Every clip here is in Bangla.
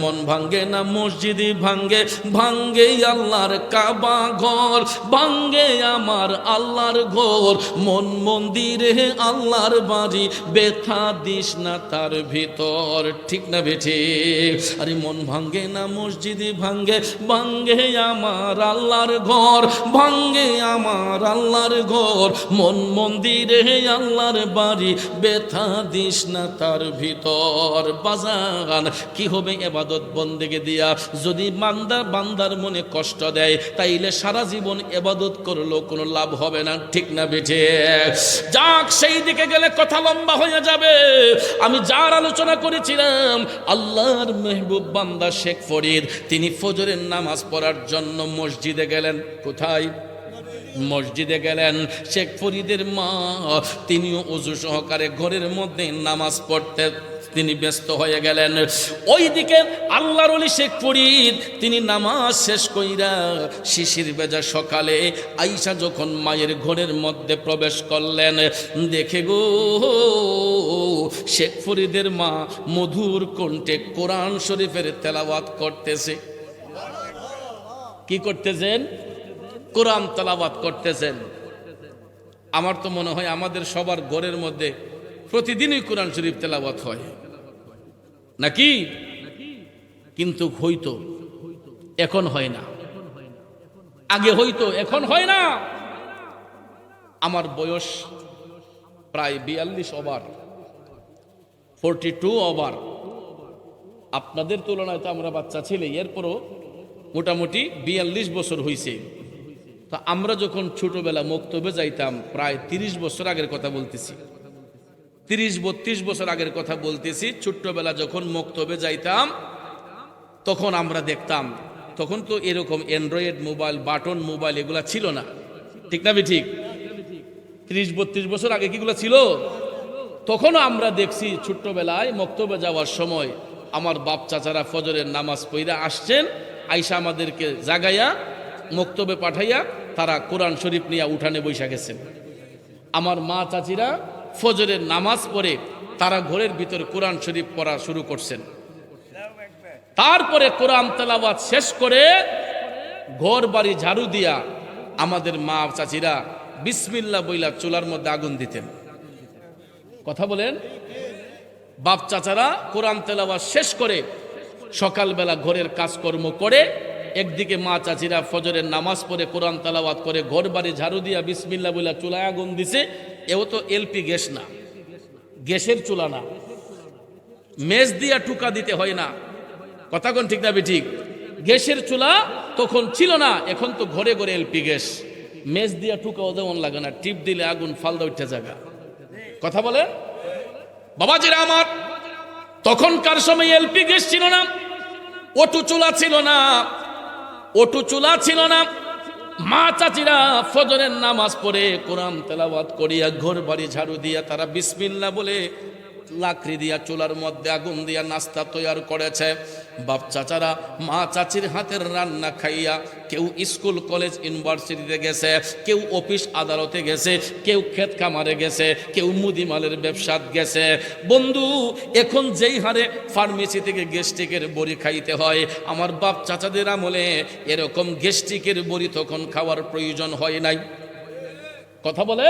মন ভাঙ্গে না মসজিদই ভাঙ্গে, ভাঙ্গে আল্লাহর কাবা ঘর, ভাঙ্গে আমার আল্লাহর ঘর। মন মন্দিরে আল্লাহর বাড়ি, ব্যথা দিস না তার ভিতর। ঠিক না বেঠে? আরে মন ভাঙ্গে না মসজিদই ভাঙ্গে, ভাঙ্গে আমার আল্লাহর ঘর, ভাঙ্গে আমার আল্লাহর ঘর। মন মন্দিরে আল্লাহর বাড়ি, ব্যথা দিস না তার ভিতর। বাজান কি হবে ইবাদত বন্দেগে দিয়া যদি বান্দার মনে কষ্ট দেয়, তাইলে সারা জীবন ইবাদত করলেও কোনো লাভ হবে না। ঠিক না বেঠে? যাক, সেই দিকে গেলে কথা লম্বা হয়ে যাবে। আমি যার আলোচনা করেছিলাম, আল্লাহর মেহবুব বান্দা শেখ ফরিদ, তিনি ফজরের নামাজ পড়ার জন্য মসজিদে গেলেন। কোথায়? মসজিদে গেলেন। শেখ ফরিদের মা তিনিও ওযু সহকারে ঘরের মধ্যে নামাজ পড়তে তিনি ব্যস্ত হয়ে গেলেন। ওইদিকে আল্লাহর ওলি শেখ ফরিদ তিনি নামাজ শেষ কইরা শিশির ভেজা সকালে আয়েশা যখন মায়ের ঘরের মধ্যে প্রবেশ করলেন, দেখে গো শেখ ফরিদের মা মধুর কণ্ঠে কোরআন শরীফের তেলাওয়াত করতেছে। কি করতেছেন? কোরআন তেলাওয়াত করতেছেন। আমার তো মনে হয় আমাদের সবার ঘরের মধ্যে প্রতিদিনই কোরআন শরীফ তেলাওয়াত হয় নাকি? কিন্তু হইতো, এখন হয় না। আগে হইতো, এখন হয় না। আমার বয়স প্রায় 42 ওভার, 42 ওভার। আপনাদের তুলনায় তো আমরা বাচ্চা ছেলে, এরপরও মোটামুটি 42 বছর হয়েছে। তা আমরা যখন ছোটবেলা মক্তবে যাইতাম, প্রায় 30 বছর আগের কথা বলতেছি, 30-32 বছর আগের কথা বলতেছি। ছোট্টবেলা যখন মক্তবে যাইতাম, তখন আমরা দেখতাম, তখন তো এরকম অ্যান্ড্রয়েড মোবাইল, বাটন মোবাইল এগুলা ছিল না। ঠিক না ঠিক? 30-32 বছর আগে কিগুলো ছিল? তখনও আমরা দেখছি ছোট্টবেলায় মক্তবে যাওয়ার সময় আমার বাপ চাচারা ফজরের নামাজ পড়া আসছেন, আয়েশা আমাদেরকে জাগাইয়া মক্তবে পাঠাইয়া তারা কোরআন শরীফ নিয়ে উঠানে বৈশা গেছেন। আমার মা চাচিরা ফজরের নামাজ পড়ে তারা ঘরের ভিতর কোরআন শরীফ পড়া শুরু করছেন। তারপরে কোরআন তেলাওয়াত শেষ করে ঘর বাড়ি ঝাড়ু দিয়া আমাদের মা চাচিরা বিসমিল্লাহ বইলা চুলার মধ্যে আগুন দিতেন। কথা বলেন? বাপ চাচারা কোরআন তেলাওয়াত শেষ করে সকালবেলা ঘরের কাজকর্ম করে, একদিকে মা চাচিরা ফজরের নামাজ পড়ে কোরআন তেলাওয়াত করে ঘর বাড়ি ঝাড়ু দিয়া বিসমিল্লাহ বইলা চুলায় আগুন দিছে। এও তো এলপি গ্যাস না, গ্যাসের চুলা না, মেজ দিয়া টুকা দিতে হয় না। কথা কোন ঠিক না ঠিক? গ্যাসের চুলা তখন ছিল না, এখন তো ঘরে ঘরে এলপি গ্যাস। মেজ দিয়া টুকাও যেমন লাগে না, টিপ দিলে আগুন ফালদা উঠে জায়গা। কথা বলে বাবাজিরা আমার, তখনকার সময় এলপি গ্যাস ছিল না, ওটু চুলা ছিল না, ওটু চুলা ছিল না। মা চাচিরা ফজরের নামাজ পড়ে কোরআন তেলাওয়াত করিয়া ঘর বাড়ি ঝাড়ু দিয়া তারা বিসমিল্লাহ বলে লাকড়ি দিয়া চুলার মধ্যে আগুন দিয়া নাস্তা তৈরি করেছে। বাপ চাচারা মা চাচির হাতের রান্না খাইয়া কেউ স্কুল কলেজ ইউনিভার্সিটিতে গেছে, কেউ অফিস আদালতে গেছে, কেউ ক্ষেত খামারে গেছে, কেউ মুদিমালের ব্যবসাত গেছে। বন্ধু, এখন যেই হারে ফার্মেসি থেকে গ্যাস্ট্রিকের বড়ি খাইতে হয়, আমার বাপ চাচাদের আমলে এরকম গ্যাস্ট্রিকের বড়ি তখন খাওয়ার প্রয়োজন হয় নাই। কথা বলে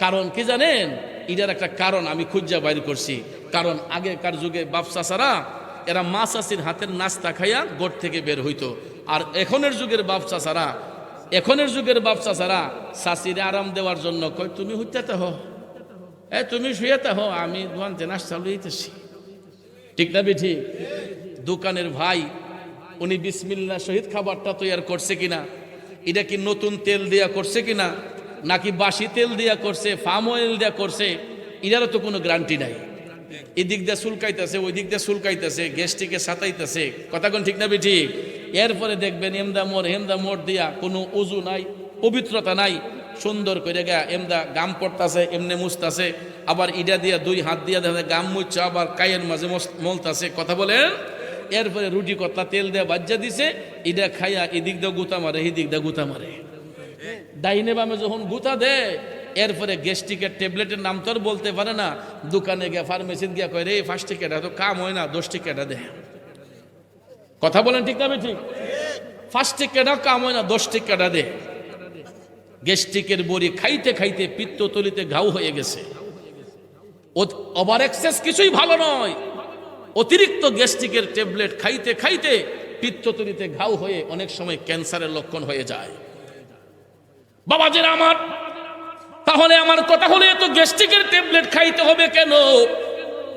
কারণ কি জানেন? এটার একটা কারণ আমি খুঁজা বাইর করছি। কারণ আগেকার যুগে বাপ চাচারা এরা মা চাচির হাতের নাস্তা খাইয়া গোট থেকে বের হইতো। আর এখনের যুগের বাপ চাচারা চাচিরে আরাম দেওয়ার জন্য কয়, তুমি হইতে হো, তুমি শুয়েতে হো, আমি দোকানতে নাস্তা লইতেছি। ঠিক না বেঠি? দোকানের ভাই উনি বিসমিল্লাহ শহীদ খাবারটা তৈরি করছে কিনা, এটা কি নতুন তেল দিয়া করছে কিনা, নাকি বাসি তেল দিয়া করছে, ফার্ম অয়েল দিয়া করছে, এটারও তো কোনো গ্যারান্টি নাই। এদিক দিয়ে চুলকাইতেছে, ওই দিক দিয়ে চুলকাইতেছে, গ্যাস্ট্রিকে সাতাইতেছে। কথা কোন ঠিক না বেঠি? এরপরে দেখবেন এমদা মোড় দিয়া কোনো উজু নাই, পবিত্রতা নাই, সুন্দর করে গা এমদা গাম পড়তাছে, এমনি মুছতাছে, আবার ইডা দিয়া 2 হাত দিয়া দেখা গাম মুছছে, আবার কায়ের মাঝে মলতাছে। কথা বলেন? এরপরে রুটি কতলা তেল দিয়ে বাজ্যা দিছে, ইডা খাইয়া এদিক দিয়ে গুতা মারে, এদিক দিয়ে গুতা মারে। ডাইনে বামে যখন গুতা দেয়, এরপরে গ্যাস্ট্রিকের ট্যাবলেটের নাম তো আর বলতে পারে না, দোকানে গিয়ে ফার্মেসিতে গিয়া কয় রে 5 টিকেটা তো কাম হয় না, 10 টিকেটা দেয়। কথা বলেন ঠিক না ঠিক? 5 টিকেটা কাম হয় না, 10 টিকেটা দে। গ্যাস্ট্রিকের বড়ি খাইতে খাইতে পিত্তথলিতে ঘাও হয়ে গেছে। ওভার এক্সেস কিছুই ভালো নয়। অতিরিক্ত গ্যাস্ট্রিকের ট্যাবলেট খাইতে খাইতে পিত্তথলিতে ঘাও হয়ে অনেক সময় ক্যান্সারের লক্ষণ হয়ে যায়। বাবাজিরা আমার, তাহলে আমার কথা হলো এত গ্যাস্ট্রিকের ট্যাবলেট খাইতে হবে কেন?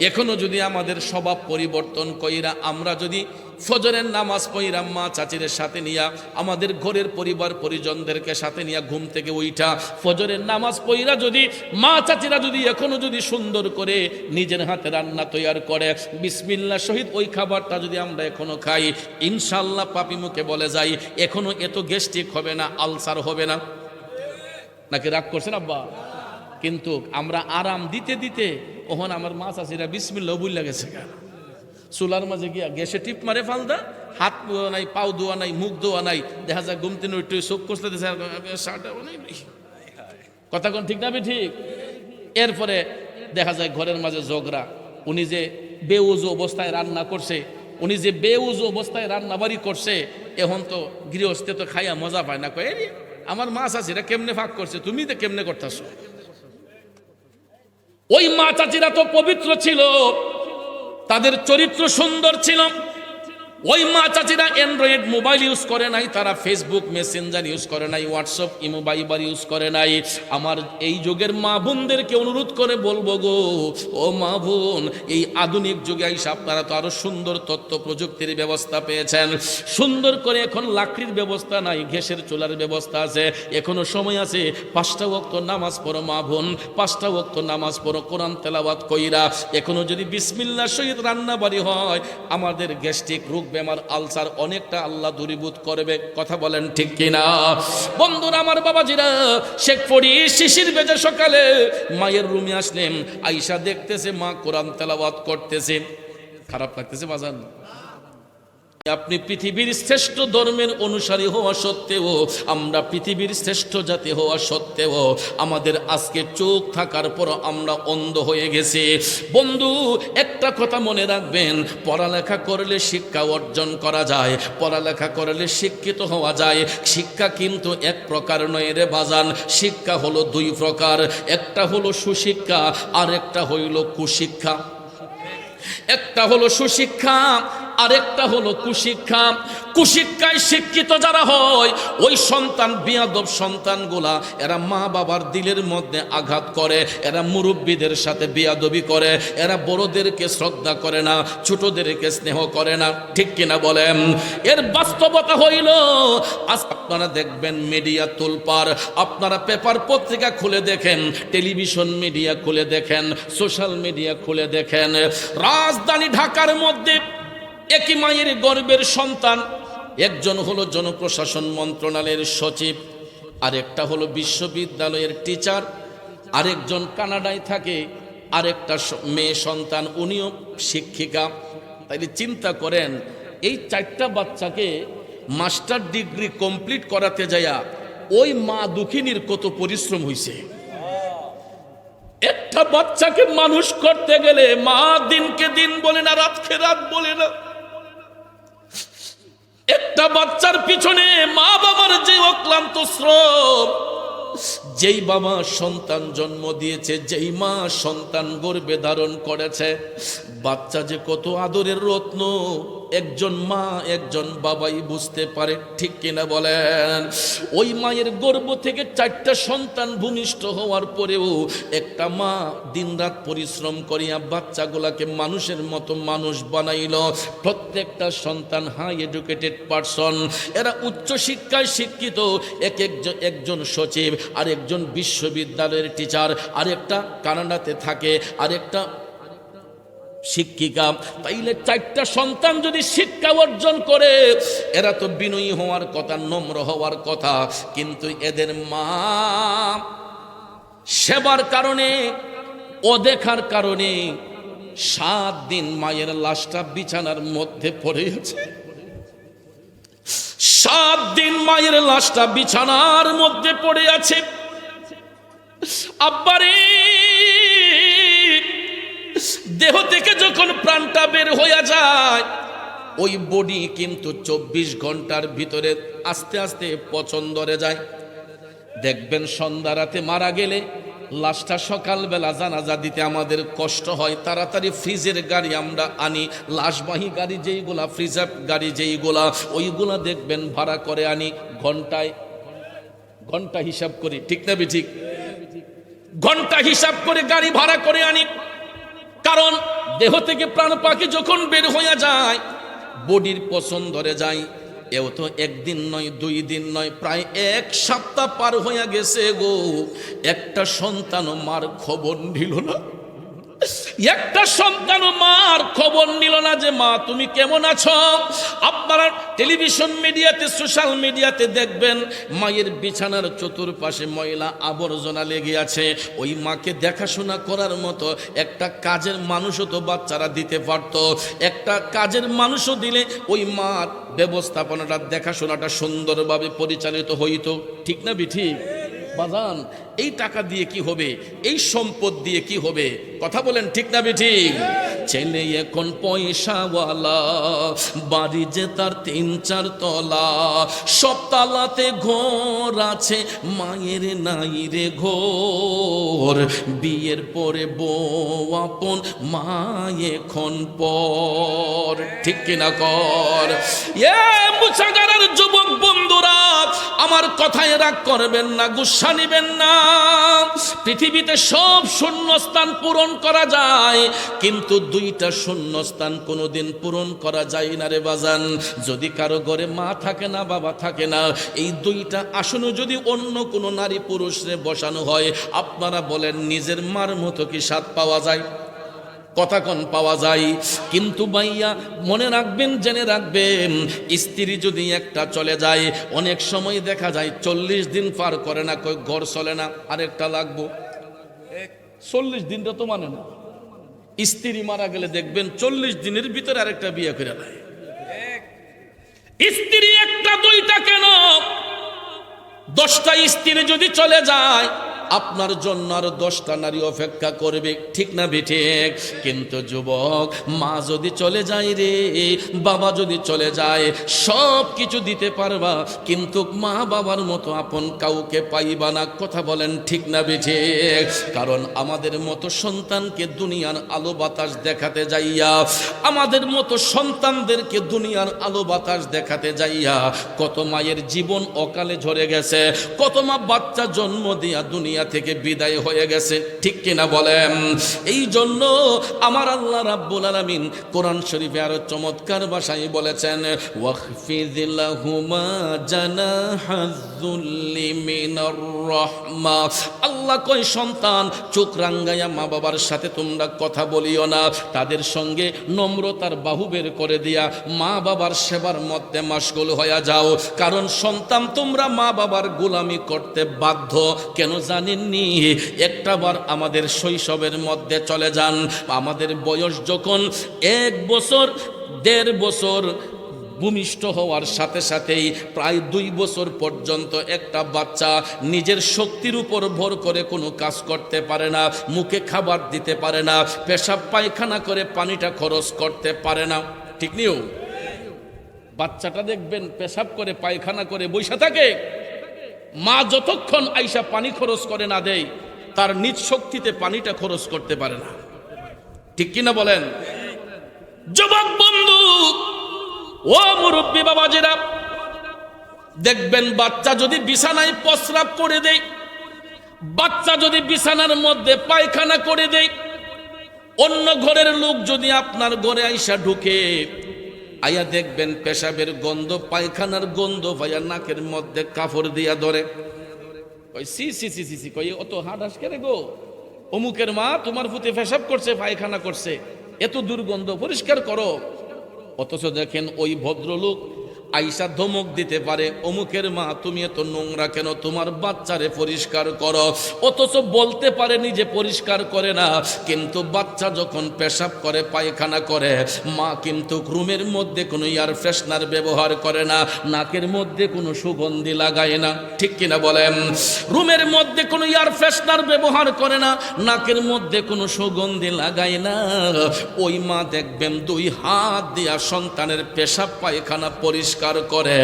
এখনো যদি আমাদের স্বভাব পরিবর্তন কইরা আমরা যদি ফজরের নামাজ পড়িরা মা চাচিদের সাথে নিয়া, আমাদের ঘরের পরিবার পরিজনদেরকে সাথে নিয়া ঘুম থেকে উইঠা ফজরের নামাজ পড়িরা যদি মা চাচিরা যদি এখনো যদি সুন্দর করে নিজের হাতে রান্না তৈরি করে বিসমিল্লাহ শহীদ ওই খাবারটা যদি আমরা এখনো খাই, ইনশাআল্লাহ পাপি মুখে বলে যাই এখনো এত গ্যাস্ট্রিক হবে না, আলসার হবে না। নাকি রাগ করছেন আব্বা? কিন্তু আমরা আরাম দিতে দিতে ওখানে আমার মা চাচিরা বিসমিল্লাহ বুইল্লা গেছে, চুলার মাঝে গিয়া গ্যাসে টিপ মারে ফালদা, হাত ধোয়া নাই, পাও ধোয়া নাই, মুখ ধোয়া নাই, দেখা যায় ঘুমতে একটু চোখ কষতে কথা কোন ঠিক না ঠিক? এরপরে দেখা যায় ঘরের মাঝে ঝগড়া। উনি যে বেউজু অবস্থায় রান্না করছে, উনি যে বেউজু অবস্থায় রান্না বাড়ি করছে, এখন তো গৃহস্থে তো খাইয়া মজা পায় না, কয়ে আমার মা চাচিরা কেমনে ফাঁক করছে, তুমি তো কেমনে করতেছো? ওই মা চাচিরা তো পবিত্র ছিল, তাদের চরিত্র সুন্দর ছিল। ওই মা চাচিরা অ্যান্ড্রয়েড মোবাইল ইউজ করে নাই, তারা ফেসবুক মেসেঞ্জার ইউজ করে নাই, হোয়াটসঅ্যাপ ইমো বাইবার ইউজ করে নাই। আমার এই যুগের মা বোনদেরকে অনুরোধ করে বলবো গো, ও মা বোন, এই আধুনিক যুগে আইসা আপনারা তো আরো সুন্দর তথ্য প্রযুক্তির ব্যবস্থা পেয়েছেন, সুন্দর করে এখন লাকড়ির ব্যবস্থা নাই, গ্যাসের চুলার ব্যবস্থা আছে, এখনো সময় আছে। 5টা ওয়াক্ত নামাজ পড়ো মা বোন, 5টা ওয়াক্ত নামাজ পড়ো, কোরআন তেলাওয়াত কইরা এখনো যদি বিসমিল্লাহ সহিত রান্না বাড়ি হয়, আমাদের গ্যাস্ট্রিক রোগ বেমার আলসার অনেকটা আল্লাহ দূরীভূত করবে। কথা বলেন ঠিক কিনা? বন্ধুরা আমার, বাবাজিরা, শেখ ফরিদ শিশির বেজে সকালে মায়ের রুমে আসলেন, আয়েশা দেখতেছে মা কোরআন তেলাওয়াত করতেছে। খারাপ লাগতেছে বাজান? আপনি পৃথিবীর শ্রেষ্ঠ ধর্মের অনুসারী হওয়া সত্ত্বেও, আমরা পৃথিবীর শ্রেষ্ঠ জাতি হওয়া সত্ত্বেও আমাদের আজকে চোখ থাকার পর আমরা অন্ধ হয়ে গেছি। বন্ধু, একটা কথা মনে রাখবেন, পড়ালেখা করলে শিক্ষা অর্জন করা যায়, পড়ালেখা করলে শিক্ষিত হওয়া যায়। শিক্ষা কিন্তু এক প্রকার নয় রে বাজান, শিক্ষা হলো 2 প্রকার, একটা হলো সুশিক্ষা আর একটা হইল কুশিক্ষা। একটা হলো সুশিক্ষা আর একটা হলো কুশিক্ষা। কুশিক্ষায় শিক্ষিত যারা হয়, ওই সন্তান বিয়াদব সন্তানগুলা, এরা মা বাবার দিলের মধ্যে আঘাত করে, এরা মুরব্বীদের সাথে বিয়াদবি করে, এরা বড়দেরকে শ্রদ্ধা করে না, ছোটদেরকে স্নেহ করে না। ঠিক কিনা বলেন? এর বাস্তবতা হইল, আজ আপনারা দেখবেন মিডিয়া তোলপার, আপনারা পেপার পত্রিকা খুলে দেখেন, টেলিভিশন মিডিয়া খুলে দেখেন, সোশ্যাল মিডিয়া খুলে দেখেন, রাজধানী ঢাকার মধ্যে একই মায়ের গর্ভের সন্তান, একজন হলো জনপ্রশাসন মন্ত্রণালয়ের সচিব, আরেকটা হলো বিশ্ববিদ্যালয়ের টিচার, আরেকজন কানাডায় থাকে, আরেকটা মেয়ে সন্তান উনিও শিক্ষিকা। তাইলে চিন্তা করেন, এই 4টা বাচ্চাকে মাস্টার ডিগ্রি কমপ্লিট করাতে যায়া ওই মা দুঃখিনীর কত পরিশ্রম হইছে। একটা বাচ্চাকে মানুষ করতে গেলে মা দিনকে দিন বলে না, রাতকে রাত বলে না। একটা বাচ্চার পিছনে মা বাবার যে অক্লান্ত শ্রম, যেই বাবা সন্তান জন্ম দিয়েছে, যেই মা সন্তান গর্ভে ধারণ করেছে, বাচ্চা যে কত আদরের রত্ন, একজন মা একজন বাবাই বুঝতে পারে। ঠিক কিনা বলেন? ওই মায়ের গর্ভ থেকে 4টা সন্তান ভূমিষ্ঠ হওয়ার পরেও একটা মা দিনরাত পরিশ্রম করিয়া বাচ্চাগুলাকে মানুষের মতো মানুষ বানাইল। প্রত্যেকটা সন্তান হাই এডুকেটেড পারসন, এরা উচ্চ শিক্ষায় শিক্ষিত, একজন সচিব, আরেকজন বিশ্ববিদ্যালয়ের টিচার, আরেকটা কানাডাতে থাকে, আরেকটা শিক্ষিকা। তাইলে 4টা সন্তান যদি শিক্ষা অর্জন করে, এরা তো বিনয়ী হওয়ার কথা, নম্র হওয়ার কথা, কিন্তু এদের মা সেবার কারণে, অদেখার কারণে 7 দিন মায়ের লাশটা বিছানার মধ্যে পড়ে আছে। 7 দিন মায়ের লাশটা বিছানার মধ্যে পড়ে আছে। আব্বারে, দেহ থেকে যখন প্রাণটা বের হয়ে যায়, ওই বডি কিন্তু 24 ঘন্টার ভিতরে আস্তে আস্তে পচন ধরে যায়। দেখবেন সন্ধ্যা রাতে মারা গেলে লাশটা সকালবেলা জানাজা দিতে আমাদের কষ্ট হয়, তাড়াতাড়ি ফ্রিজের গাড়ি আমরা আনি, লাশবাহী গাড়ি যেইগুলা, ফ্রিজার গাড়ি যেইগুলা, ওইগুলা দেখবেন ভাড়া করে আনি, ঘন্টা হিসাব করি, ঠিক না ঠিক? ঘন্টা হিসাব করে গাড়ি ভাড়া করে আনি, কারণ দেহ থেকে প্রাণ পাখি যখন বের হয়ে যায় বডির পছন্দ ধরে যায়। এও তো একদিন নয়, 2 দিন নয়, প্রায় 1 সপ্তাহ পার হয়ে গেছে গো, একটা সন্তানও মার খবর নিল না। একটা সন্তানও মার খবর নিল না যে মা তুমি কেমন আছো। আপনারা টেলিভিশন মিডিয়াতে, সোশ্যাল মিডিয়াতে দেখবেন মায়ের বিছানার চতুর্পাশে ময়লা আবর্জনা লেগে আছে। ওই মাকে দেখাশোনা করার মতো একটা কাজের মানুষও তো বাচ্চারা দিতে পারত। একটা কাজের মানুষও দিলে ওই মার ব্যবস্থাপনাটা, দেখাশোনাটা সুন্দরভাবে পরিচালিত হইতো, ঠিক না ঠিক? বাজান, এই টাকা দিয়ে কি হবে? এই সম্পদ দিয়ে কি হবে? কথা বলেন, ঠিক না ঠিক? ছেলে এখন পয়সাওয়ালা, বাড়ি যে তার 3-4 তলা, সব তালাতে ঘর আছে, মায়ের নাই রে ঘর। বিয়ের পরে বউ আপন, মা এখন পর, ঠিক কিনা কর? মুছাগারার যুবক বন্ধুরা, আমার কথায় রাগ করবেন না, গুসা নিবেন না। পৃথিবীতে সব শূন্যস্থান পূরণ করা যায়, কিন্তু 2টা শূন্যস্থান কোনোদিন পূরণ করা যায় না রে বাজান। যদি কারো ঘরে মা থাকে না, বাবা থাকে না, এই 2টা আসনও যদি অন্য কোনো নারী পুরুষরে বসানো হয়, আপনারা বলেন নিজের মার মতো কি স্বাদ পাওয়া যায়? কথা কোন পাওয়া যায়? কিন্তু ভাইয়া মনে রাখবেন, জেনে রাখবেন, স্ত্রী যদি একটা চলে যায়, অনেক সময় দেখা যায় 40 দিন পার করে না, কই ঘর চলে না, আরেকটা লাগবো। 40 দিনটা তো মানে না। স্ত্রী মারা গেলে দেখবেন 40 দিনের ভিতরে আরেকটা বিয়ে করে দেয়। স্ত্রী একটা 2টা কেন, 10টা স্ত্রী যদি চলে যায়, আপনার জন্য আর 10টা নারী অপেক্ষা করবে, ঠিক না ঠিক? কিন্তু যুবক, মা যদি চলে যায় রে, বাবা যদি চলে যায়, সব কিছু দিতে পারবা, কিন্তু মা বাবার মতো আপন কাউকে পাইবা না। কথা বলেন, ঠিক না ঠিক? কারণ আমাদের মতো সন্তানকে দুনিয়ার আলো বাতাস দেখাতে যাইয়া, আমাদের মতো সন্তানদেরকে দুনিয়ার আলো বাতাস দেখাতে যাইয়া কত মায়ের জীবন অকালে ঝরে গেছে, কত মা বাচ্চা জন্ম দিয়া দুনিয়া থেকে বিদায় হয়ে গেছে, ঠিক কিনা বলেন? এই জন্য আমার আল্লাহ রাব্বুল আলামিন কোরআন শরীফে আরো চমৎকার ভাষায় বলেছেন, ওয়াখফিদ লাহুমা জানাহাযুল্লি মিনার রাহমা। আল্লাহ কয়, সন্তান চোখ রাঙ্গাইয়া মা বাবার সাথে তোমরা কথা বলিও না, তাদের সঙ্গে নম্রতার বাহু বের করে দিয়া মা বাবার সেবার মধ্যে মাশগুল হয়ে যাও। কারণ সন্তান তোমরা মা বাবার গোলামি করতে বাধ্য। কেন জানেননি? একটাবার আমাদের শৈশবের মধ্যে চলে যান, আমাদের বয়স যখন 1 বছর 1.5 বছর, ভূমিষ্ঠ হওয়ার সাথে সাথেই প্রায় 2 বছর পর্যন্ত একটা বাচ্চা নিজের শক্তির উপর ভর করে কোনো কাজ করতে পারে না, মুখে খাবার দিতে পারে না, পেশাব পায়খানা করে পানিটা খরচ করতে পারে না, ঠিক নিও? বাচ্চাটা দেখবেন পেশাব করে পায়খানা করে বসে থাকে, মা যতক্ষণ আইসা পানি খরচ করে না দেয়, তার নিজ শক্তিতে পানিটা খরচ করতে পারে না, ঠিক কিনা বলেন? যুবক বন্ধু, ও মুরব্বী বাবাজিরা, দেখবেন বাচ্চা যদি বিছানায় প্রস্রাব করে দেয়, বাচ্চা যদি বিছানার মধ্যে পায়খানা করে দেয়, অন্য ঘরের লোক যদি আপনার ঘরে আইসা ঢুকে, আয়া দেখবেন পেশাবের গন্ধ, পায়খানার গন্ধ ভাইয়া নাকের মধ্যে কাপড় দিয়া ধরে, কই সি সি সি সি সি, কই অত হাঁটাস কেন গো, অমুকের মা তোমার ফুতে পেশাব করছে, পায়খানা করছে, এত দুর্গন্ধ, পরিষ্কার করো। অথচ দেখেন ওই ভদ্রলোক আইসা ধমক দিতে পারে, অমুকের মা তুমি এত নোংরা কেন, তোমার বাচ্চারে পরিষ্কার করো। অথচ বলতে পারে নিজে পরিষ্কার করে না, কিন্তু বাচ্চা যখন পেশাব করে, পায়খানা করে, মা কিন্তু রুমের মধ্যে কোনো এয়ার ফ্রেশনার ব্যবহার করে না, নাকের মধ্যে কোনো সুগন্ধি লাগায় না, ঠিক কিনা বলেন? রুমের মধ্যে মধ্যে কোনো এয়ার ফ্রেশনার ব্যবহার করে না, নাকের মধ্যে কোনো সুগন্ধি লাগায় না। ওই মা দেখবেন 2 হাত দিয়া সন্তানের পেশাব পায়খানা পরিষ্কার করে।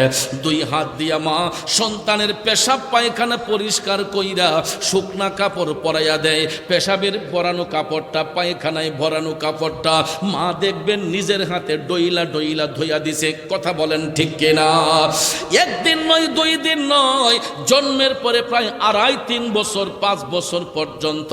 2 হাত দিয়া মা সন্তানের পেশাব পায়খানা পরিষ্কার কইরা শুকনা কাপড় পরাইয়া দেয়। পেশাবের ভরানো কাপড়টা, পায়খানায় ভরানো কাপড়টা মা দেখবেন নিজের হাতে ডইলা ডইলা ধুইয়া দিছে। কথা বলেন ঠিক কিনা? একদিন নয়, 2 দিন নয়, জন্মের পরে প্রায় 2.5-3 বছর 5 বছর পর্যন্ত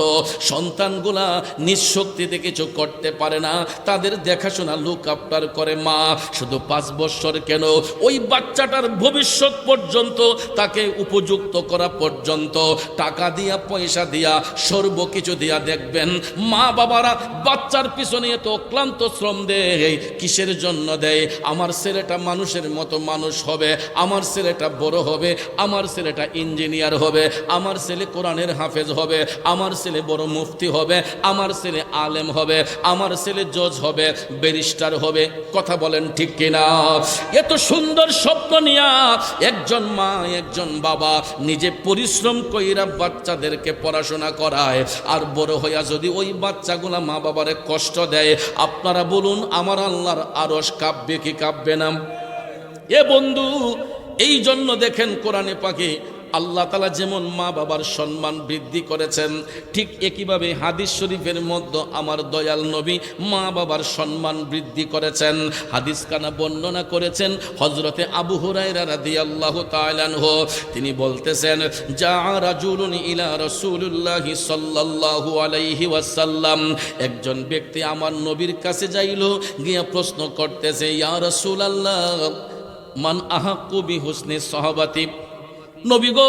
সন্তানগুলা নিঃশক্তিতে কিছু করতে পারে না, তাদের দেখাশোনা লুক আফটার করে মা। শুধু 5 বছর কেন, ওই বাচ্চাটার ভবিষ্যৎ পর্যন্ত, তাকে উপযুক্ত করা পর্যন্ত টাকা দিয়া, পয়সা দিয়া, সর্বকিছু দিয়া দেখবেন মা বাবারা বাচ্চার পিছনে এত ক্লান্ত শ্রম দেয়। কিসের জন্য দেয়? আমার ছেলেটা মানুষের মতো মানুষ হবে, আমার ছেলেটা বড় হবে, আমার ছেলেটা ইঞ্জিনিয়ার হবে, আমার ছেলে কোরআনের হাফেজ হবে, আমার ছেলে বড় মুফতি হবে, আমার ছেলে আলেম হবে, আমার ছেলে জজ হবে, ব্যারিস্টার হবে। কথা বলেন ঠিক কিনা? এত সুন্দর স্বপ্ন নিয়া একজন মা, একজন বাবা নিজে পরিশ্রম কইরা বাচ্চাদেরকে পড়াশোনা করায়, আর বড় হইয়া যদি ওই বাচ্চাগুলা মা বাবারে কষ্ট দেয়, আপনারা বলুন আমার আল্লাহর আরশ কাঁপবে কি কাঁপবে না? এ বন্ধু, এই জন্য দেখেন কোরআনে পাকে আল্লাহ তাআলা যেমন মা বাবার সম্মান বৃদ্ধি করেছেন, ঠিক একইভাবে হাদিস শরীফের মধ্যে আমার দয়াল নবী মা বাবার সম্মান বৃদ্ধি করেছেন। হাদিস কানা বর্ণনা করেছেন হযরতে আবু হুরায়রা রাদিয়াল্লাহু তাআলা আনহু। তিনি বলতেছেন, যা রাজুলুন ইলা রাসূলুল্লাহি সাল্লাল্লাহু আলাইহি ওয়াসাল্লাম, একজন ব্যক্তি আমার নবীর কাছে যাইল, গিয়া প্রশ্ন করতেছে, ইয়া রাসূলুল্লাহ মান আহাক্কু বিহুসনি সাহাবাতি, নবী গো,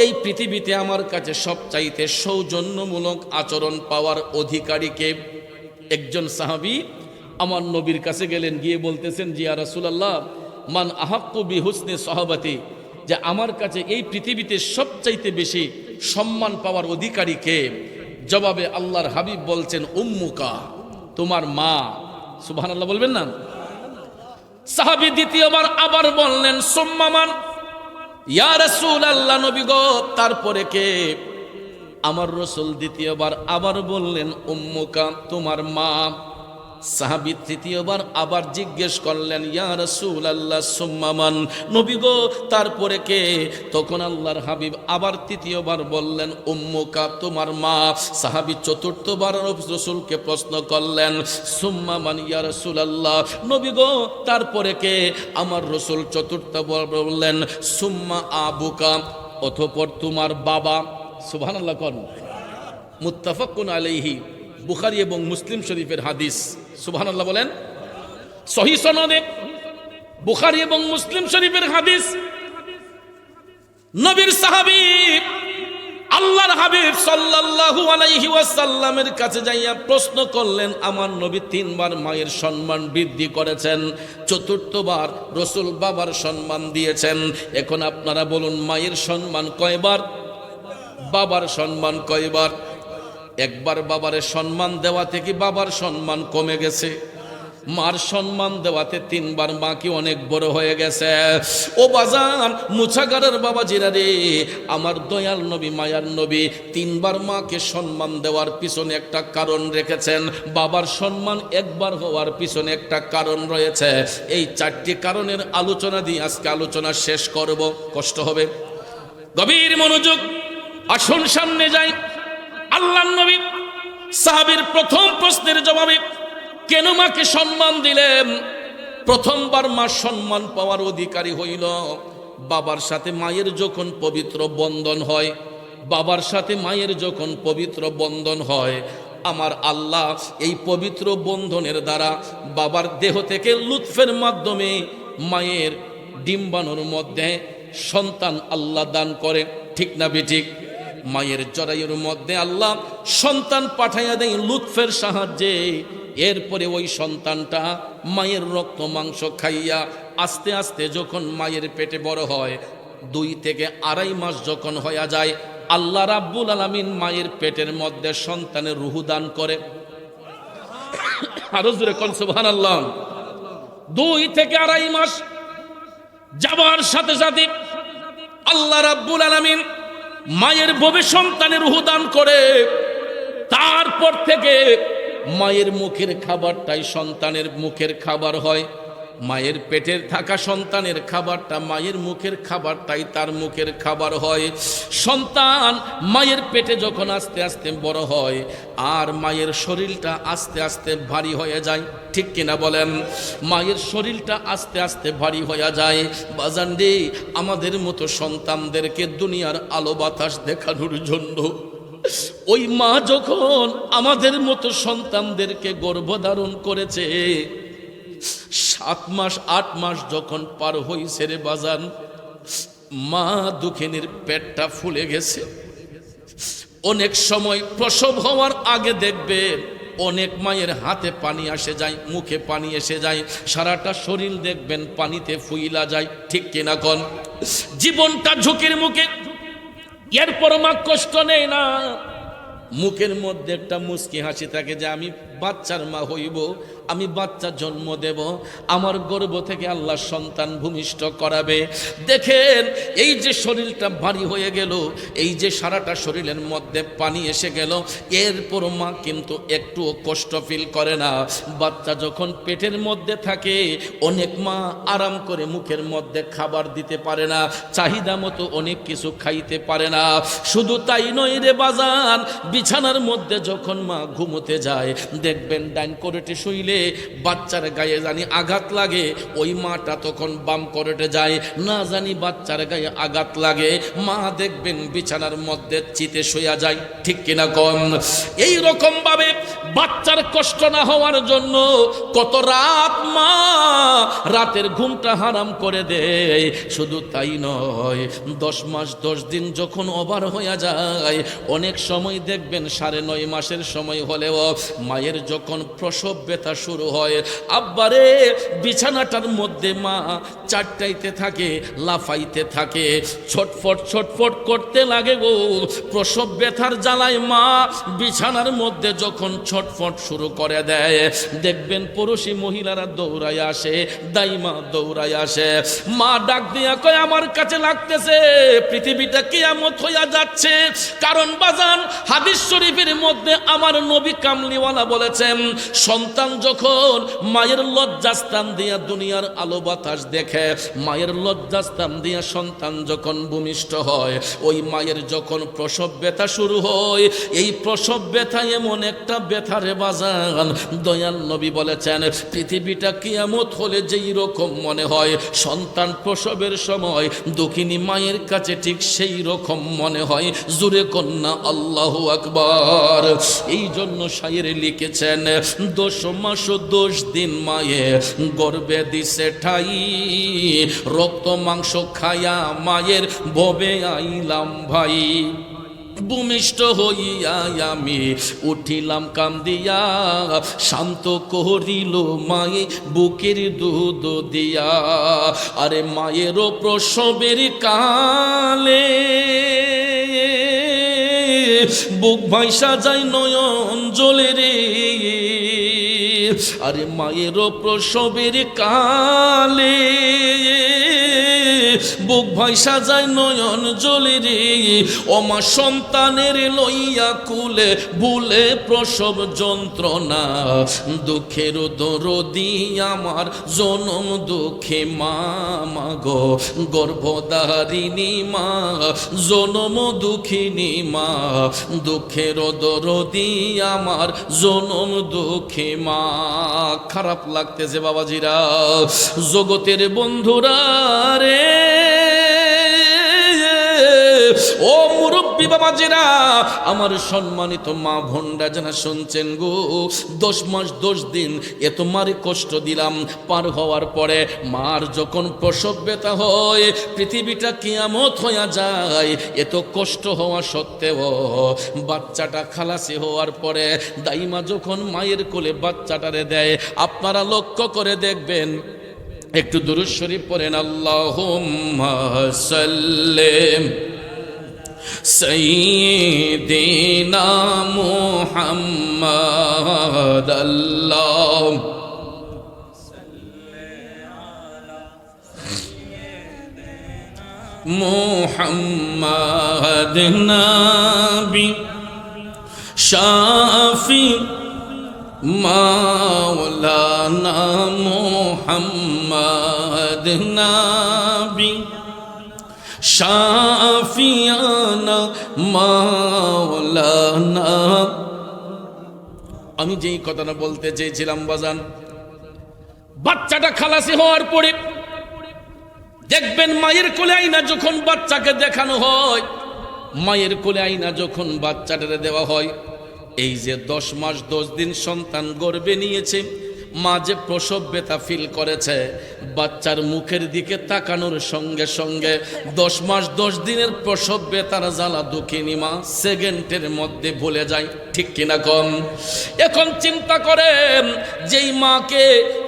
এই পৃথিবীতে আমার কাছে সবচাইতে সৌজন্যমূলক আচরণ পাওয়ার অধিকারীকে? একজন সাহাবী আমার নবীর কাছে গেলেন, গিয়ে বলতেছেন, জি ইয়া রাসূলুল্লাহ মান আহাক্কু বিহুসনি সাহাবাতি, যে আমার কাছে এই পৃথিবীতে সবচাইতে বেশি সম্মান পাওয়ার অধিকারীকে? জবাবে আল্লাহর হাবিব বলছেন, উম্মুকা, তোমার মা। সুবহানাল্লাহ বলবেন না? সাহাবী দ্বিতীয়বার আবার বললেন, সুম্মা মান? ইয়া রাসূলুল্লাহ, নবী গো, তারপরে কে? আমার রাসূল দ্বিতীয়বার আবার বললেন, উম্মুকা, তোমার মা। সাহাবী তৃতীয়বার আবার জিজ্ঞেস করলেন, ইয়া রাসূলুল্লাহ সুম্মা মান? নবী গো, তারপরে কে? তখন আল্লাহর হাবিব আবার তৃতীয়বার বললেন, উম্মুকা, তোমার মা। সাহাবী চতুর্থবার রাসূলকে প্রশ্ন করলেন, সুম্মা মান ইয়া রাসূলুল্লাহ? নবী গো, তারপরে কে? আমার রাসূল চতুর্থবার বললেন, সুম্মা আবুকা, অতঃপর তোমার বাবা। সুবহানাল্লাহ কোন? মুত্তাফাকুন আলাইহি, বুখারী এবং মুসলিম শরীফের হাদিস। সুবহানাল্লাহ বলেন। সহিহ সনদে বুখারী এবং মুসলিম শরীফের হাদিস। নবীর সাহাবী আল্লাহর হাবিব সাল্লাল্লাহু আলাইহি ওয়াসাল্লামের কাছে যাইয়া প্রশ্ন করলেন, আমার নবী 3 বার মায়ের সম্মান বৃদ্ধি করেছেন, চতুর্থবার রাসূল বাবার সম্মান দিয়েছেন। এখন আপনারা বলুন, মায়ের সম্মান কয়বার, বাবার সম্মান কয়বার? একবার বাবারে সম্মান দেওয়া থেকে বাবার সম্মান কমে গেছে, মার সম্মান দেওয়াতে 3 বার মা কি অনেক বড় হয়ে গেছে। ও বাজান, মুছাগারের বাবা জিরা রে, আমার দয়াল নবী মায়ার নবী 3 বার মাকে সম্মান দেওয়ার পিছনে একটা কারণ রেখেছেন। বাবার সম্মান একবার হওয়ার পিছনে একটা কারণ রয়েছে। এই 4টি কারণের আলোচনা দিয়ে আজকে আলোচনা শেষ করব, কষ্ট হবে। গভীর মনোযোগ, আসুন সামনে যাই। আল্লাহর নবী সাহাবীর প্রথম প্রশ্নের জবাবে কেন মাকে সম্মান দিলেন? প্রথমবার মা সম্মান পাওয়ার অধিকারী হইল বাবার সাথে মায়ের যখন পবিত্র বন্ধন হয়। বাবার সাথে মায়ের যখন পবিত্র বন্ধন হয়, আমার আল্লাহ এই পবিত্র বন্ধনের দ্বারা বাবার দেহ থেকে লুৎফের মাধ্যমে মায়ের ডিম্বাণুর মধ্যে সন্তান আল্লাহ দান করে। ঠিক না বেঠিক? মায়ের জরায়ুর মধ্যে আল্লাহ সন্তান পাঠাইয়া দেয় লুৎফের সাহায্যে। এরপরে ওই সন্তানটা মায়ের রক্ত মাংস খাইয়া আস্তে আস্তে যখন মায়ের পেটে বড় হয়, 2 থেকে 2.5 মাস যখন হইয়া যায়, আল্লাহ রাব্বুল আলামিন মায়ের পেটের মধ্যে সন্তানের রূহ দান করে। আরো জোরে কোন সুবহানাল্লাহ। 2 থেকে 2.5 মাস যাবার সাথে সাথে আল্লাহ রাব্বুল আলামিন মায়ের ভবে সন্তানের রূহ দান করে, তারপর থেকে মায়ের মুখের খাবারটাই সন্তানের মুখের খাবার হয়। মায়ের পেটের থাকা সন্তানের খাবারটা মায়ের মুখের খাবারটাই তার মুখের খাবার হয়। সন্তান মায়ের পেটে যখন আস্তে আস্তে বড় হয় আর মায়ের শরীরটা আস্তে আস্তে ভারী হয়ে যায়, ঠিক কিনা বলেন? মায়ের শরীরটা আস্তে আস্তে ভারী হয়ে যায়। বাজান রে, আমাদের মতো সন্তানদেরকে দুনিয়ার আলো বাতাস দেখানোর জন্য ওই মা যখন আমাদের মতো সন্তানদেরকে গর্ভধারণ করেছে, 7 মাস 8 মাস যখন পার হইছে রে বাজান, মা দুঃখিনীর পেটটা ফুলে গেছে। অনেক সময় প্রসব হওয়ার আগে দেখবেন অনেক মায়ের হাতে পানি আসে যায়, মুখে পানি এসে যায়, সারাটা শরীর দেখবেন পানিতে ফুইলা যায়, ঠিক কিনা কোন? জীবনটা ঝুঁকির মুখে। এরপর মা কষ্ট নেই না, মুখের মধ্যে একটা মুচকি হাসি থাকে যে আমি বাচ্চার মা হইব, আমি বাচ্চা জন্ম দেব, আমার গর্ভ থেকে আল্লাহ সন্তান ভূমিষ্ঠ করাবে। দেখেন এই যে শরীরটা ভারী হয়ে গেল, এই যে সারাটা শরীরের মধ্যে পানি এসে গেল, এরপর মা কিন্তু একটুও কষ্ট ফিল করে না। বাচ্চা যখন পেটের মধ্যে থাকে অনেক মা আরাম করে মুখের মধ্যে খাবার দিতে পারে না, চাহিদা মতো অনেক কিছু খাইতে পারে না। শুধু তাই নয় রে বাজান, বিছানার মধ্যে যখন মা ঘুমোতে যায় দেখবেন ডাইন করেটে শুইলে বাচ্চার গায়ে জানি আঘাত লাগে, ওই মাটা তখন বাম করেটে যায়, না জানি বাচ্চার গায়ে আঘাত লাগে, মা দেখবেন বিছানার মধ্যে চিতে শুয়া যায়, ঠিক কিনা কম? এই রকম ভাবে বাচ্চার কষ্ট না হওয়ার জন্য কত রাত মা রাতের ঘুমটা হারাম করে দেয়। শুধু তাই নয়, 10 মাস 10 দিন যখন ওভার হয়ে যায়, অনেক সময় দেখবেন 9.5 মাসের সময় হলেও মায়ের যখন প্রসব ব্যথা শুরু হয়, আব্বারে বিছানাটার মধ্যে মা চারটাইতে থাকে, লাফাইতে থাকে, ছটফট ছটফট করতে লাগে গো। প্রসব ব্যথার জ্বালায় মা বিছানার মধ্যে যখন ছটফট শুরু করে দেয়, দেখবেন পুরুষী মহিলারা দৌড়ায় আসে, দাইমা দৌড়ায় আসে, মা ডাক দিয়া কয় আমার কাছে লাগতেছে পৃথিবীটা কিয়ামত হইয়া যাচ্ছে। কারণ বাজান হাদিস শরীফের মধ্যে আমার নবী কামলিওয়ালা বলেছেন, সন্তান যখন মায়ের লজ্জাস্থান দিয়া দুনিয়ার আলো বাতাস দেখে, মায়ের লজ্জাস্থান দিয়া সন্তান যখন ভূমিষ্ঠ হয়, ওই মায়ের যখন প্রসব ব্যথা শুরু হয়, এই প্রসব ব্যথা এমন একটা ব্যথা রে বাজান, দয়াল নবী বলেছেন পৃথিবীটা কিয়ামত হলে যেই রকম মনে হয় সন্তান প্রসবের সময় দুঃখিনী মায়ের কাছে ঠিক সেই রকম মনে হয়। জুরে কন্যা আল্লাহু আকবার। এই জন্য শায়েরে লিখেছেন, 10 মাস 10 দিন মায়ে গর্বে দিছে ঠাই, রক্ত মাংস খায়া মায়ের ভবে আইলাম ভাই, ভূমিষ্ঠ হইয়া আমি উঠিলাম কান্দিয়া, শান্ত করিল মায়ে বুকের দুধ দিয়া। আরে মায়েরও প্রসবের কালে বুক ভাইসা যায় নয়ন জলে রে, আরে মায়েরও প্রসবের কালে বুক ভাইসা যায় নয়ন জলে রে, ওমা সন্তানের লইয়া কুলে ভুলে প্রসব যন্ত্রণা, দুঃখের দরদি আমার জনম দুঃখে মা মাগো, গর্ভধারিণী মা জনম দুঃখিনী মা, দুঃখের দরদি আমার জনম দুঃখে মা। খারাপ লাগতেছে বাবাজিরা, জগতের বন্ধুরা রে, ও মুরব্বী বাবাজিরা, আমার সম্মানিত মা ভন্ডা যারা শুনছেন গো, 10 মাস 10 দিন এত মারে কষ্ট দিলাম, পার হওয়ার পরে মার যখন প্রসব ব্যথা হয় পৃথিবীটা কিয়ামত হইয়া যায়। এত কষ্ট হওয়া সত্ত্বেও বাচ্চাটা খালাসি হওয়ার পরে দাইমা যখন মায়ের কোলে বাচ্চাটারে দেয়, আপনারা লক্ষ্য করে দেখবেন, একটু দুরূদ শরীফ পড়েন, আল্লাহুম্মা সাল্লিম সাইয়্যিদিনা মুহাম্মাদ, আল্লাহ মুহাম্মদ নবী শাফি মাওলানা মুহাম্মদ নবী শাফিয়ানা মাওলানা। আমি যেই কথাটা বলতে চেয়েছিলাম বাজান, বাচ্চাটা খালাসি হওয়ার পরে দেখবেন মায়ের কোলে আইনা যখন বাচ্চাকে দেখানো হয়, মায়ের কোলে আইনা যখন বাচ্চাটারে দেওয়া হয়, এই যে 10 মাস 10 দিন সন্তান গর্ভে নিয়েছে, মা যে প্রসব ব্যথা ফিল করেছে, বাচ্চার মুখের দিকে তাকানোর সঙ্গে সঙ্গে 10 মাস 10 দিনের প্রসব ব্যথার জ্বালা দুঃখিনী মা সেকেন্ডের মধ্যে ভুলে যায়। ঠিক কিনা কম? এখন চিন্তা করেন, যেই মাকে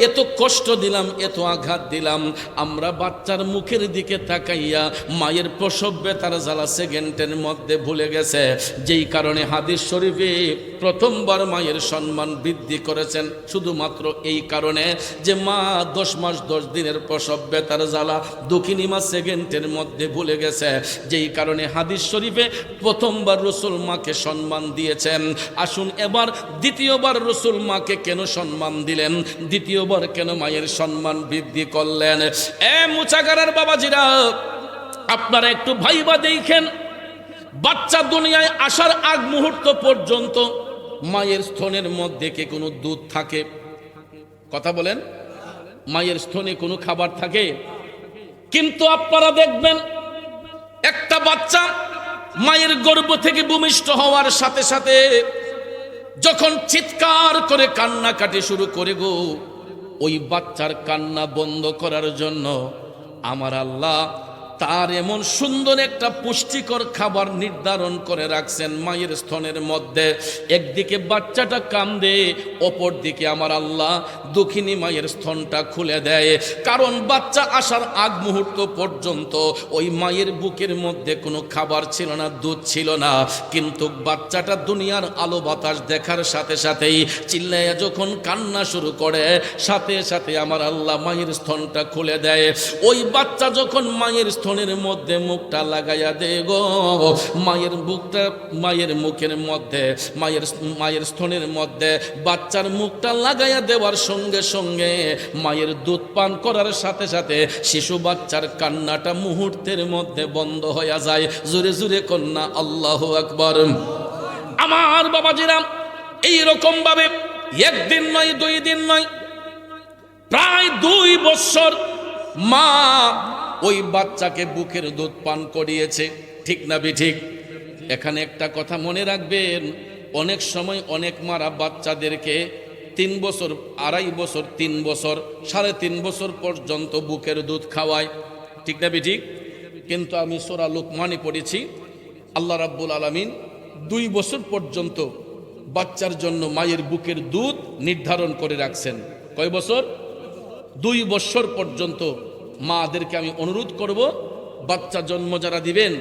এত কষ্ট দিলাম, এত আঘাত দিলাম, আমরা বাচ্চার মুখের দিকে তাকাইয়া মায়ের প্রসব ব্যথার জ্বালা সেকেন্ডের মধ্যে ভুলে গেছে। যেই কারণে হাদিস শরীফে প্রথমবার মায়ের সম্মান বৃদ্ধি করেছেন শুধুমাত্র এই কারণে যে মা 10 মাস 10 দিনের প্রসব ব্যথার জ্বালা দুঃখিনী মা সেকেন্ডের মধ্যে ভুলে গেছে। যেই কারণে হাদিস শরীফে প্রথমবার রাসূল মাকে সম্মান দিয়েছেন। আসুন এবার দ্বিতীয়বার রাসূল মাকে কেন সম্মান দিলেন, দ্বিতীয়বার কেন মায়ের সম্মান বৃদ্ধি করলেন? মুচাগারার বাবাজিরা, আপনারা একটু ভাইবা দেখেন, বাচ্চা দুনিয়ায় আসার আগ মুহূর্ত পর্যন্ত মায়ের স্তনের মধ্যে কি কোনো দুধ থাকে? কথা বলেন, মায়ের স্তনে কোনো খাবার থাকে? কিন্তু আপনারা দেখবেন একটা বাচ্চা মায়ের গর্ভ থেকে ভূমিষ্ঠ হওয়ার সাথে সাথে যখন চিৎকার করে কান্নাকাটি শুরু করে গো, ওই বাচ্চার কান্না বন্ধ করার জন্য আমার আল্লাহ তার এমন সুন্দর একটা পুষ্টিকর খাবার নির্ধারণ করে রাখছেন মায়ের স্তনের মধ্যে। একদিকে বাচ্চাটা কান্দে, অপর দিকে আমার আল্লাহ দুঃখিনী মায়ের স্তনটা খুলে দেয়। কারণ বাচ্চা আসার আগ মুহূর্ত পর্যন্ত ওই মায়ের বুকের মধ্যে কোনো খাবার ছিল না, দুধ ছিল না। কিন্তু বাচ্চাটা দুনিয়ার আলো বাতাস দেখার সাথে সাথেই চিল্লাইয়া যখন কান্না শুরু করে, সাথে সাথে আমার আল্লাহ মায়ের স্তনটা খুলে দেয়। ওই বাচ্চা যখন মায়ের স্তনের মধ্যে মুখটা লাগাইয়া দে গো, মায়ের বুকটা মায়ের মুখের মধ্যে, মায়ের স্তনের মধ্যে বাচ্চার মুখটা লাগাইয়া দেওয়ার সঙ্গে সঙ্গে মায়ের দুধ পান করার সাথে সাথে শিশু বাচ্চার কান্নাটা মুহূর্তের মধ্যে বন্ধ হয়ে যায়। জোরে জোরে কন্যা আল্লাহু আকবার। আমার বাবাজিরা, এইরকম ভাবে একদিন নয়, 2 দিন নয়, প্রায় 2 বছর মা ওই বাচ্চাকে বুকের দুধ পান করিয়েছে। ঠিক না বেঠিক? এখানে একটা কথা মনে রাখবেন, অনেক সময় অনেক মারা বাচ্চাদেরকে 3 বছর, 2.5 বছর, 3 বছর, 3.5 বছর পর্যন্ত বুকের দুধ খাওয়ায়। ঠিক না বেঠিক? কিন্তু আমি সূরা লুকমানে পড়েছি, আল্লাহ রাব্বুল আলামিন 2 বছর পর্যন্ত বাচ্চার জন্য মায়ের বুকের দুধ নির্ধারণ করে রাখছেন। কয় বছর? 2 বছর পর্যন্ত। মাদেরকে আমি অনুরোধ করব, বাচ্চা জন্ম যারা দিবেন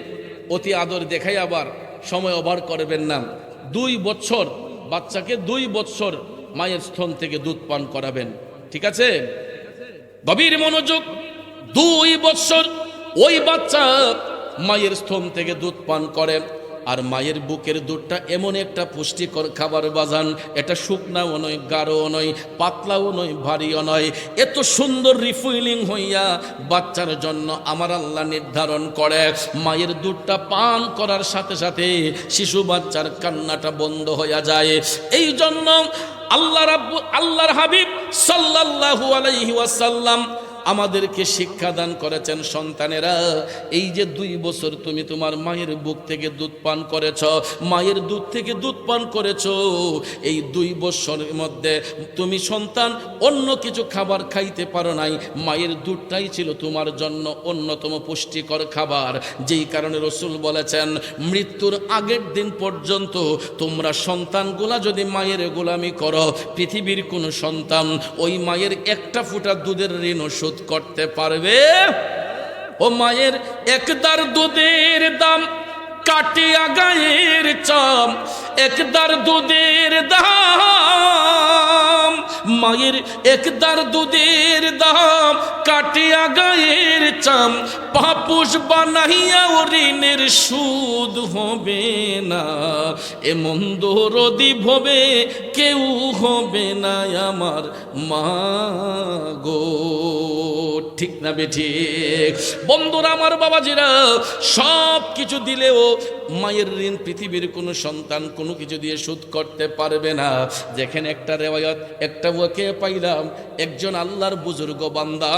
অতি আদর দেখাই আবার সময় ওভার করবেন না। 2 বছর বাচ্চাকে 2 বছর মায়ের স্তন থেকে দুধ পান করাবেন। ঠিক আছে? গভীর মনোযোগ। 2 বছর ওই বাচ্চা মায়ের স্তন থেকে দুধ পান করে। আর মায়ের বুকের দুধটা এমন একটা পুষ্টিকর খাবার বাজান, এটা শুকনাও নয়, গাঢ়ও নয়, পাতলাও নয়, ভারীও নয়, এত সুন্দর রিফুইলিং হইয়া বাচ্চার জন্য আমার আল্লাহ নির্ধারণ করে। মায়ের দুধটা পান করার সাথে সাথে শিশু বাচ্চার কান্নাটা বন্ধ হয়ে যায়। এই জন্য আল্লাহর হাবিব সাল্লাল্লাহু আলাইহি ওয়াসাল্লাম আমাদেরকে শিক্ষা দান করেছেন, সন্তানেরা এই যে 2 বছর তুমি তোমার মায়ের বুক থেকে দুধ পান করেছ, মায়ের দুধ থেকে দুধ পান করেছ, এই 2 বছরের মধ্যে তুমি সন্তান অন্য কিছু খাবার খাইতে পারো নাই, মায়ের দুধটাই ছিল তোমার জন্য অন্যতম পুষ্টিকর খাবার। যেই কারণে রাসূল বলেছেন, মৃত্যুর আগের দিন পর্যন্ত তোমরা সন্তানগুলা যদি মায়ের গোলামি করো, পৃথিবীর কোনো সন্তান ওই মায়ের একটা ফোঁটা দুধের ঋণ শোধ করতে পারবে? ও মায়ের একদার দুধের দাম কাটিয়া গায়ের চাম, একদার দুধের দাম মায়ের একদার দুধের দাম কাটিয়া গায়ের চাম পাপুষ বানাইয়া ঋণের সুদ হবে না এমন দরদি ভবে কেউ হবে না আমার মা গো ঠিক না বেঠিক বন্ধুরা আমার বাবাজিরা সব কিছু দিলেও মায়ের ঋণ পৃথিবীর কোনো সন্তান কোনো কিছু দিয়ে শোধ করতে পারবে না যেখানে একটা রেওয়ায়াত একটা ওয়াকে পাইলাম একজন আল্লাহর বুজুর্গ বান্দা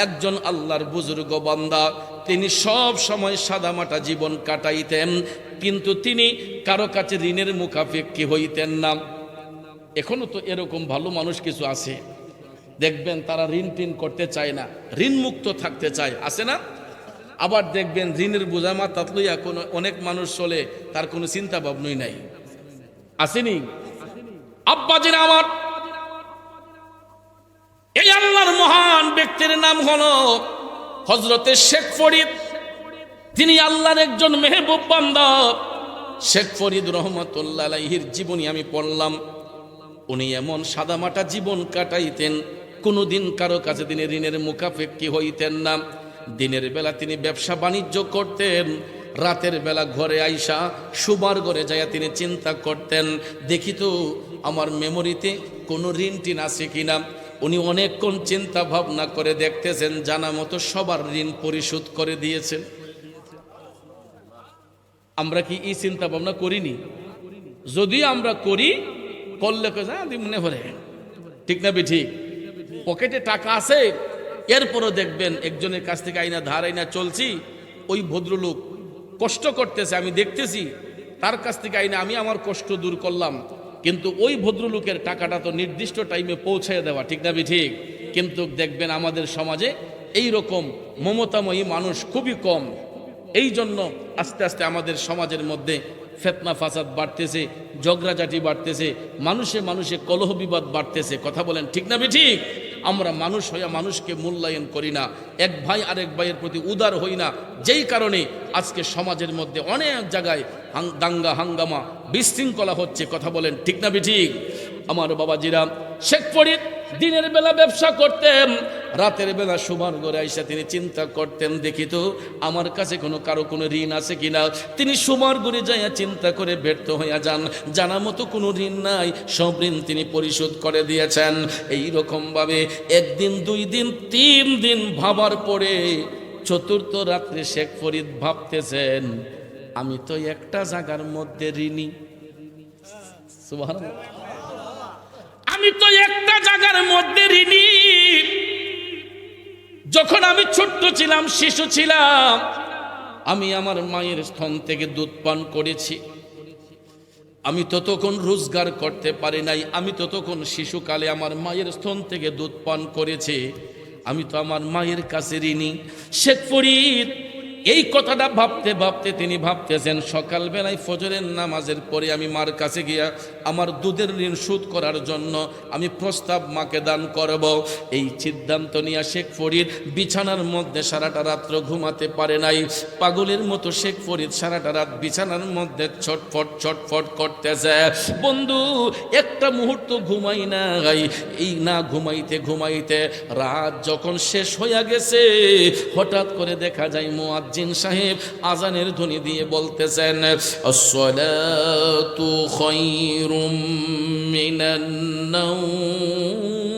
একজন আল্লাহর বুজুর্গ বান্দা তিনি সব সময় সাদামাটা জীবন কাটাইতেন কিন্তু তিনি কারো কাছে ঋণের মুখাপেক্ষী হইতেন না এখনো তো এরকম ভালো মানুষ কিছু আছে দেখবেন তারা ঋণ টিন করতে চায় না ঋণ মুক্ত থাকতে চায় আছে না আবার দেখবেন ঋণের বোঝা মাথাত লইয়া কোনো অনেক মানুষ চলে তার কোনো চিন্তা ভাবনাই নাই আসেনি আব্বাজিরা আমার এই আল্লাহর মহান ব্যক্তির নাম হলো হযরতে শেখ ফরিদ তিনি আল্লাহর একজন মেহবুব বান্দা শেখ ফরিদ রহমাতুল্লাহ আলাইহির জীবনী আমি পড়লাম উনি এমন সাদামাটা জীবন কাটাইতেন কোনোদিন কারো কাছে তিনি ঋণের মুখাপেক্ষী হইতেন না দিনের বেলা তিনি ব্যবসা বাণিজ্য করতেন রাতের বেলা ঘরে আইসা শুবার ঘরে যাইয়া তিনি চিন্তা করতেন দেখি তো আমার মেমোরিতে কোনো ঋণ টিন আছে কিনা উনি অনেকক্ষণ চিন্তা ভাবনা করে দেখতেছেন জানা মতো সবার ঋণ পরিশোধ করে দিয়েছেন আমরা কি এই চিন্তা ভাবনা করিনি যদি আমরা করি করলে মনে পড়ে ঠিক না ঠিক পকেটে টাকা আছে এরপরও দেখবেন একজনের কাছ থেকে আইনা ধার আইনা চলছি ওই ভদ্রলোক কষ্ট করতেছে আমি দেখতেছি তার কাছ থেকে আইনা আমি আমার কষ্ট দূর করলাম কিন্তু ওই ভদ্রলোকের টাকাটা তো নির্দিষ্ট টাইমে পৌঁছে দেওয়া ঠিক না ঠিক কিন্তু দেখবেন আমাদের সমাজে এই রকম মমতাময়ী মানুষ খুবই কম এই জন্য আস্তে আস্তে আমাদের সমাজের মধ্যে ফিতনা ফাসাদ বাড়তেছে ঝগড়াঝাটি বাড়তেছে মানুষে মানুষে কলহ বিবাদ বাড়তেছে কথা বলেন ঠিক না ঠিক আমরা মানুষ হইয়া মানুষকে মূল্যায়ন করি না এক ভাই আরেক ভাইয়ের প্রতি উদার হই না যেই কারণে আজকে সমাজের মধ্যে অনেক জায়গায় দাঙ্গা হাঙ্গামা বিশৃঙ্খলা হচ্ছে কথা বলেন ঠিক না ঠিক আমার বাবাজিরা শেখ ফরিদ দিনের বেলা ব্যবসা করতেন রাতের বেলা শুবার ঘরে আইসা তিনি চিন্তা করতেন দেখি তো আমার কাছে কারো কোনো ঋণ আছে কিনা তিনি শুবার ঘরে যাইয়া চিন্তা করে ব্যর্থ হইয়া যান জানা মতো কোনো ঋণ নাই সব ঋণ তিনি পরিশোধ করে দিয়েছেন এই রকম ভাবে একদিন দুই দিন তিন দিন ভাবার পরে চতুর্থ রাত্রে শেখ ফরিদ ভাবতেছেন আমি তো একটা জায়গার মধ্যে ঋণী সুবহানাল্লাহ আমি তো একটা জায়গার মধ্যে ঋণী যখন আমি ছোট্ট ছিলাম শিশু ছিলাম আমি আমার মায়ের স্তন থেকে দুধ পান করেছি আমি ততক্ষণ রোজগার করতে পারি নাই আমি ততক্ষণ শিশুকালে আমার মায়ের স্তন থেকে দুধ পান করেছি আমি তো আমার মায়ের কাছে ঋণী শেখ ফরিদ এই কথাটা ভাবতে ভাবতে তিনি ভাবতেছেন সকালবেলায় ফজরের নামাজের পরে আমি মার কাছে গিয়া আমার দুধের ঋণ শোধ করার জন্য আমি প্রস্তাব মাকে দান করব এই সিদ্ধান্ত নিয়ে শেখ ফরিদ বিছানার মধ্যে সারাটা রাত্র ঘুমাতে পারে নাই পাগলের মতো শেখ ফরিদ সারাটা রাত বিছানার মধ্যে ছটফট ছটফট করতেছে বন্ধু একটা মুহূর্ত ঘুমাই নাই এই না ঘুমাইতে ঘুমাইতে রাত যখন শেষ হইয়া গেছে হঠাৎ করে দেখা যায় মুয়াজ্জিন সাহেব আজানের ধ্বনি দিয়ে বলতেছেন আসসালাতু খায়রুম মিনান নাওম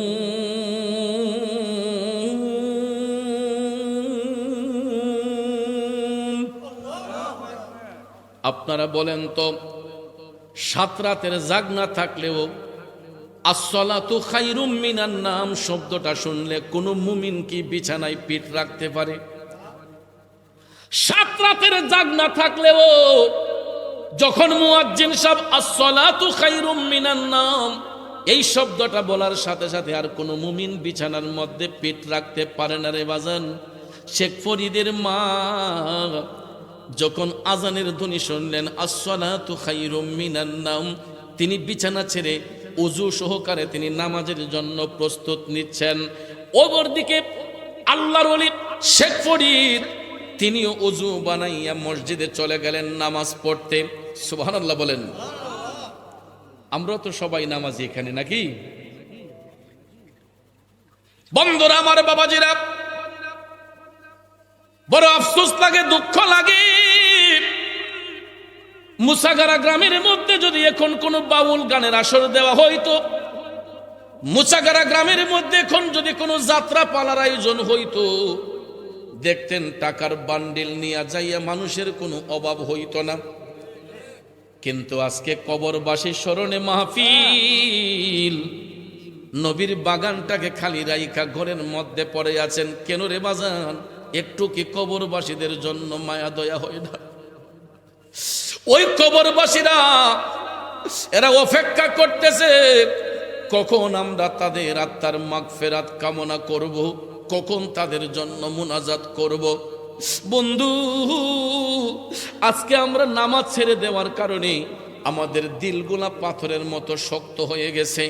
আপনারা বলেন তো সাত রাতের জাগ না থাকলেও আসসালাতু খায়রুম মিনান নাওম শব্দটা শুনলে কোন মুমিন কি বিছানায় পিঠ রাখতে পারে সাত রাতের জাগ না থাকলেও যখন মুয়াজ্জিন সাহেব আসসালাতু খায়রুম মিনান নাওম এই শব্দটা বলার সাথে সাথে আর কোনো মুমিন বিছানার মধ্যে পিঠ রাখতে পারে না রে বাজান শেখ ফরিদের মা যখন আজানের ধ্বনি শুনলেন আসসালাতু খায়রুম মিনান নাওম তিনি বিছানা ছেড়ে ওযু সহকারে তিনি নামাজের জন্য প্রস্তুত নিচ্ছেন অপরদিকে আল্লাহর ওলি শেখ ফরিদ তিনিও ওযু বানাইয়া মসজিদে চলে গেলেন নামাজ পড়তে সুবহানাল্লাহ বলেন আমরা তো সবাই নামাজি এখানে নাকি বন্ধুরা আমার, বাবাজিরা, বড় আফসোস লাগে, দুঃখ লাগে। মুসাগারা গ্রামের মধ্যে যদি এখন কোন বাউল গানের আসর দেওয়া হইতো, মুসাগারা গ্রামের মধ্যে এখন যদি কোনো যাত্রা পালার আয়োজন হইতো, দেখতেন টাকার বান্ডিল নিয়ে যাইয়া মানুষের কোনো অভাব হইতো না। কিন্তু আজকে কবরবাসী স্মরণে মাহফিল, নবীর বাগানটাকে খালি রাইখা ঘরের মধ্যে পড়ে আছেন। কেন রে বাজান, একটু কি কবরবাসীদের জন্য মায়া দয়া হয় না? ওই কবরবাসীরা এরা অপেক্ষা করতেছে কখন আমরা তাদের আত্মার মাগফিরাত কামনা করব, কখন তাদের জন্য মুনাজাত করব। বন্ধু, আজকে আমরা নামাজ ছেড়ে দেওয়ার কারণে আমাদের দিলগুলা পাথরের মতো শক্ত হয়ে গেছে।